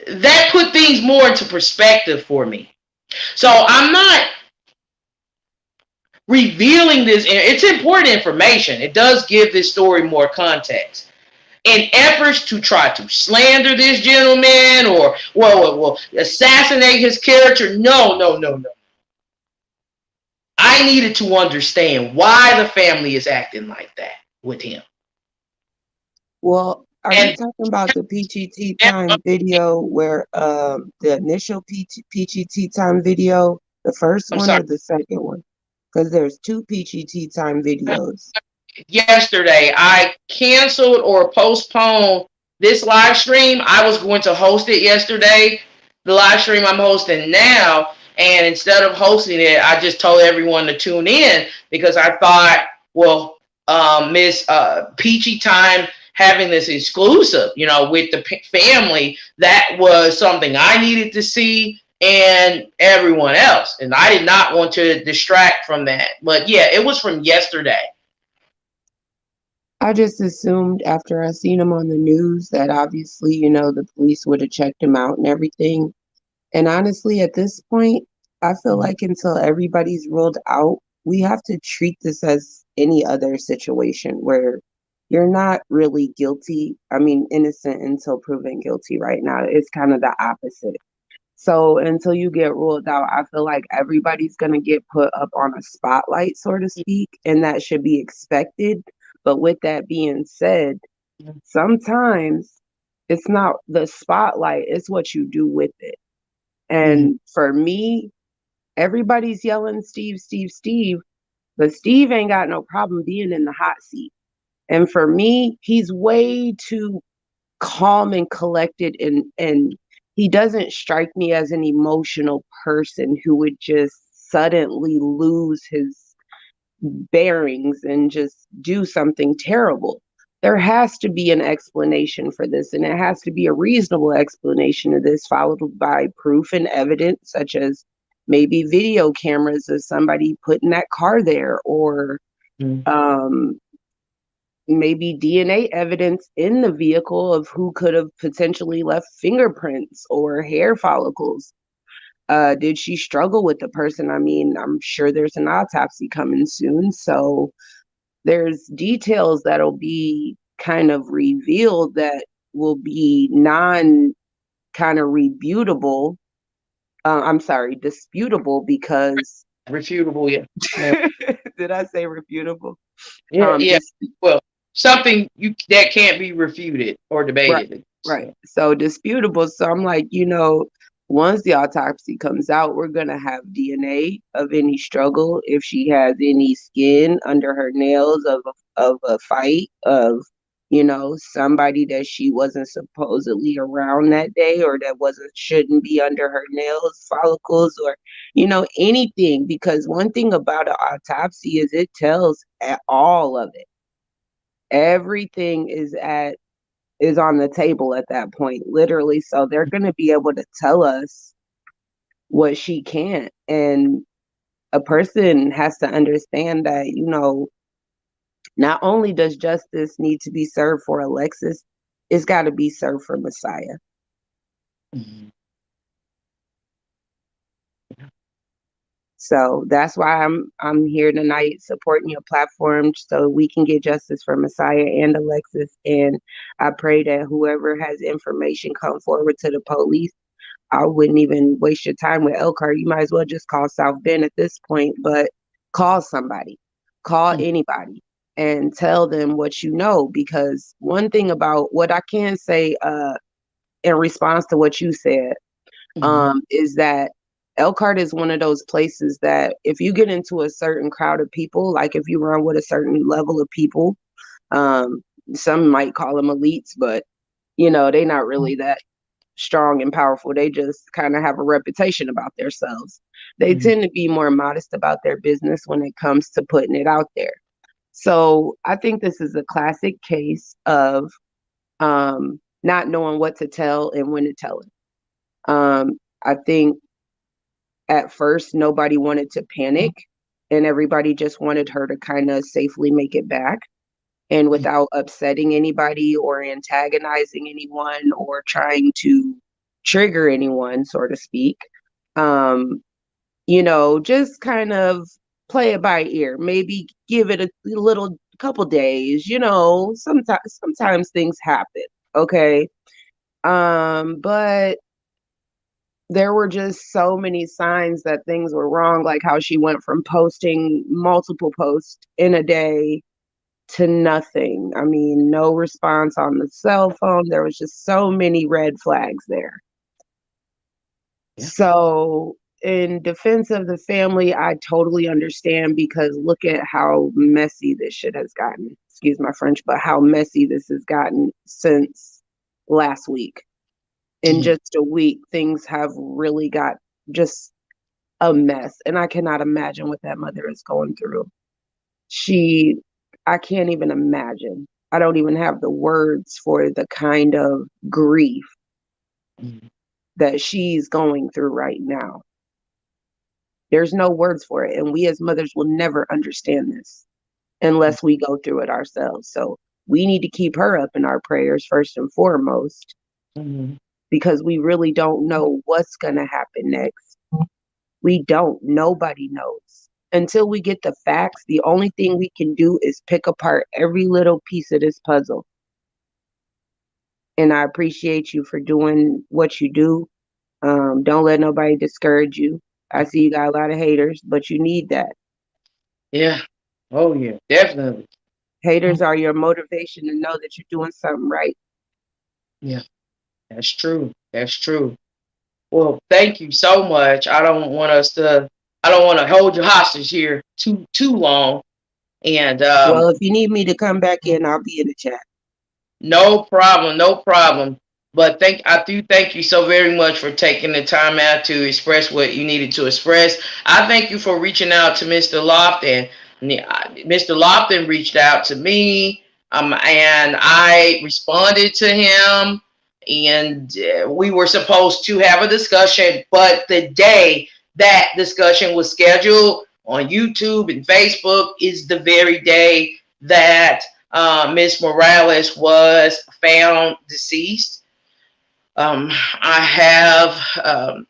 [SPEAKER 1] That put things more into perspective for me. So I'm not revealing this. It's important information. It does give this story more context. In efforts to try to slander this gentleman or well, assassinate his character. No. I needed to understand why the family is acting like that with him.
[SPEAKER 4] Well, are you talking about the Peachy Time video where the initial Peachy Time video, the first one or the second one? Because there's two Peachy Time videos.
[SPEAKER 1] Yesterday, I canceled or postponed this live stream. I was going to host it yesterday, the live stream I'm hosting now, and instead of hosting it, I just told everyone to tune in, because I thought, well, Miss Peachy Time having this exclusive, with the family, that was something I needed to see, and everyone else, and I did not want to distract from that. But yeah, it was from yesterday.
[SPEAKER 4] I just assumed after I seen him on the news that obviously, the police would have checked him out and everything. And honestly, at this point, I feel like until everybody's ruled out, we have to treat this as any other situation where you're not really guilty. I mean, innocent until proven guilty right now. It's kind of the opposite. So until you get ruled out, I feel like everybody's going to get put up on a spotlight, so to speak, and that should be expected. But with that being said, sometimes it's not the spotlight, it's what you do with it.
[SPEAKER 1] Mm-hmm.
[SPEAKER 4] And for me, everybody's yelling Steve, Steve, Steve, but Steve ain't got no problem being in the hot seat. And for me, he's way too calm and collected, and he doesn't strike me as an emotional person who would just suddenly lose his bearings and just do something terrible. There has to be an explanation for this, and it has to be a reasonable explanation of this, followed by proof and evidence, such as maybe video cameras of somebody putting that car there, or um, maybe DNA evidence in the vehicle of who could have potentially left fingerprints or hair follicles. Did she struggle with the person? I mean, I'm sure there's an autopsy coming soon. So there's details that'll be kind of revealed that will be non kind of rebutable. I'm sorry, disputable because
[SPEAKER 1] Refutable, yeah. Yeah,
[SPEAKER 4] did I say refutable?
[SPEAKER 1] yeah, yeah.
[SPEAKER 4] Dis-
[SPEAKER 1] Well, something you that can't be refuted or
[SPEAKER 4] right,
[SPEAKER 1] debated.
[SPEAKER 4] right.
[SPEAKER 1] So,
[SPEAKER 4] So disputable. So I'm like, once the autopsy comes out, we're gonna have DNA of any struggle, if she has any skin under her nails of a fight, of somebody that she wasn't supposedly around that day, or that wasn't shouldn't be under her nails follicles, or anything. Because one thing about an autopsy is it tells all of it. Everything is on the table at that point, literally. So they're going to be able to tell us what she can't. And a person has to understand that, not only does justice need to be served for Alexis, it's got to be served for Messiah.
[SPEAKER 1] mhm.
[SPEAKER 4] So that's why I'm here tonight supporting your platform so we can get justice for Messiah and Alexis. And I pray that whoever has information come forward to the police. I wouldn't even waste your time with Elkhart. You might as well just call South Bend at this point, but call somebody, call anybody, and tell them what you know. Because one thing about what I can say, in response to what you said,
[SPEAKER 1] Mhm.
[SPEAKER 4] is that Elkhart is one of those places that if you get into a certain crowd of people, like if you run with a certain level of people, um, some might call them elites, but they're not really that strong and powerful. They just kind of have a reputation about themselves. They
[SPEAKER 1] Mhm.
[SPEAKER 4] tend to be more modest about their business when it comes to putting it out there. So I think this is a classic case of not knowing what to tell and when to tell it. I think at first nobody wanted to panic, and everybody just wanted her to kind of safely make it back, and without upsetting anybody or antagonizing anyone or trying to trigger anyone, so to speak. Um, just kind of play it by ear. Maybe give it a little couple days. Sometimes things happen. Okay. But there were just so many signs that things were wrong, like how she went from posting multiple posts in a day to nothing. I mean, no response on the cell phone. There was just so many red flags there.
[SPEAKER 1] Yeah.
[SPEAKER 4] So, in defense of the family, I totally understand, because look at how messy this shit has gotten. Excuse my French, but how messy this has gotten since last week. In
[SPEAKER 1] Mhm.
[SPEAKER 4] just a week, things have really got just a mess. And I cannot imagine what that mother is going through. She, I can't even imagine. I don't even have the words for the kind of grief
[SPEAKER 1] Mhm.
[SPEAKER 4] that she's going through right now. There's no words for it. And we as mothers will never understand this unless we go through it ourselves. So we need to keep her up in our prayers first and foremost,
[SPEAKER 1] Mhm.
[SPEAKER 4] because we really don't know what's going to happen next. We don't. Nobody knows. Until we get the facts, the only thing we can do is pick apart every little piece of this puzzle. And I appreciate you for doing what you do. Don't let nobody discourage you. I see you got a lot of haters, but you need that.
[SPEAKER 1] Yeah. Oh yeah, definitely.
[SPEAKER 4] Haters are your motivation to know that you're doing something right.
[SPEAKER 1] Yeah, that's true. That's true. Well, thank you so much. I don't want to hold you hostage here too long. And
[SPEAKER 4] Well, if you need me to come back in, I'll be in the chat.
[SPEAKER 1] no problem, no problem. But I do thank you so very much for taking the time out to express what you needed to express. I thank you for reaching out to Mr. Lofton. Mr. Lofton reached out to me, and I responded to him, and we were supposed to have a discussion, but the day that discussion was scheduled on YouTube and Facebook is the very day that Miss Morales was found deceased. I have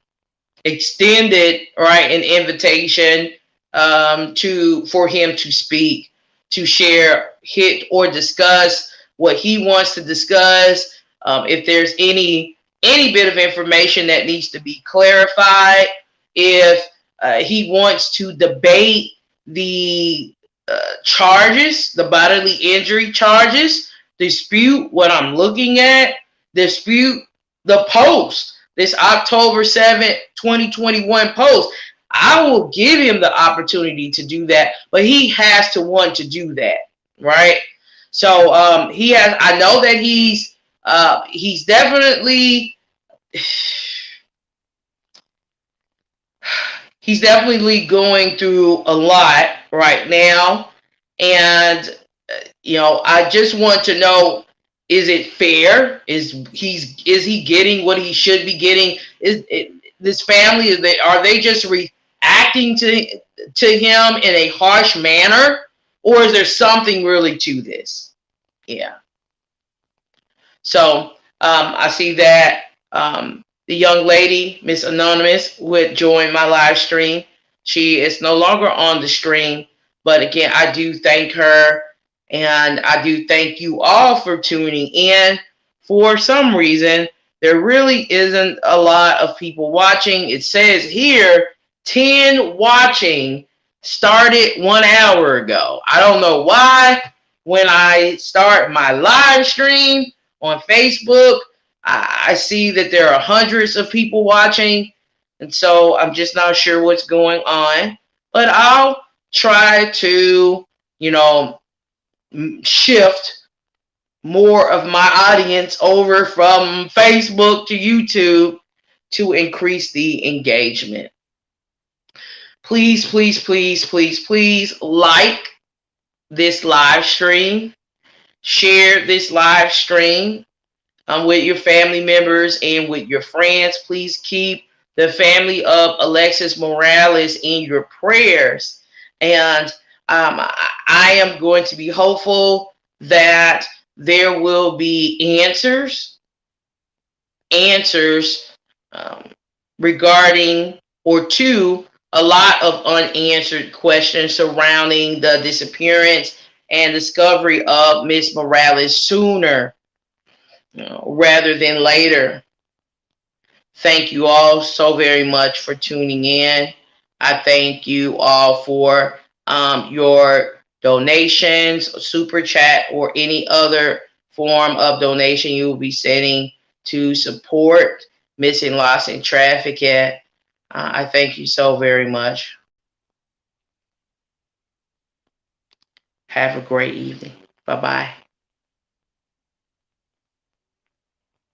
[SPEAKER 1] extended an invitation for him to speak, to share, hit, or discuss what he wants to discuss. If there's any bit of information that needs to be clarified, if he wants to debate the charges, the bodily injury charges, dispute what I'm looking at, dispute the post, this October 7th, 2021 post, I will give him the opportunity to do that, but he has to want to do that, right? So I know that he's definitely he's definitely going through a lot right now, and I just want to know: is it fair? Is he getting what he should be getting? This family, are they just reacting to him in a harsh manner, or is there something really to this? Yeah. So I see that the young lady, Miss Anonymous, would join my live stream. She is no longer on the stream, but again, I do thank her, and I do thank you all for tuning in. For some reason, there really isn't a lot of people watching. It says here 10 watching started 1 hour ago. I don't know why. When I start my live stream on Facebook, I see that there are hundreds of people watching, and so I'm just not sure what's going on. But I'll try to, shift more of my audience over from Facebook to YouTube to increase the engagement. Please, please, please, please, please like this live stream. Share this live stream with your family members and with your friends. Please keep the family of Alexis Morales in your prayers. And I am going to be hopeful that there will be answers regarding or to a lot of unanswered questions surrounding the disappearance and discovery of Miss Morales sooner rather than later. Thank you all so very much for tuning in. I thank you all for your donations, super chat, or any other form of donation you will be sending to support Missing Lost in Traffic. I thank you so very much. Have a great evening. Bye-bye.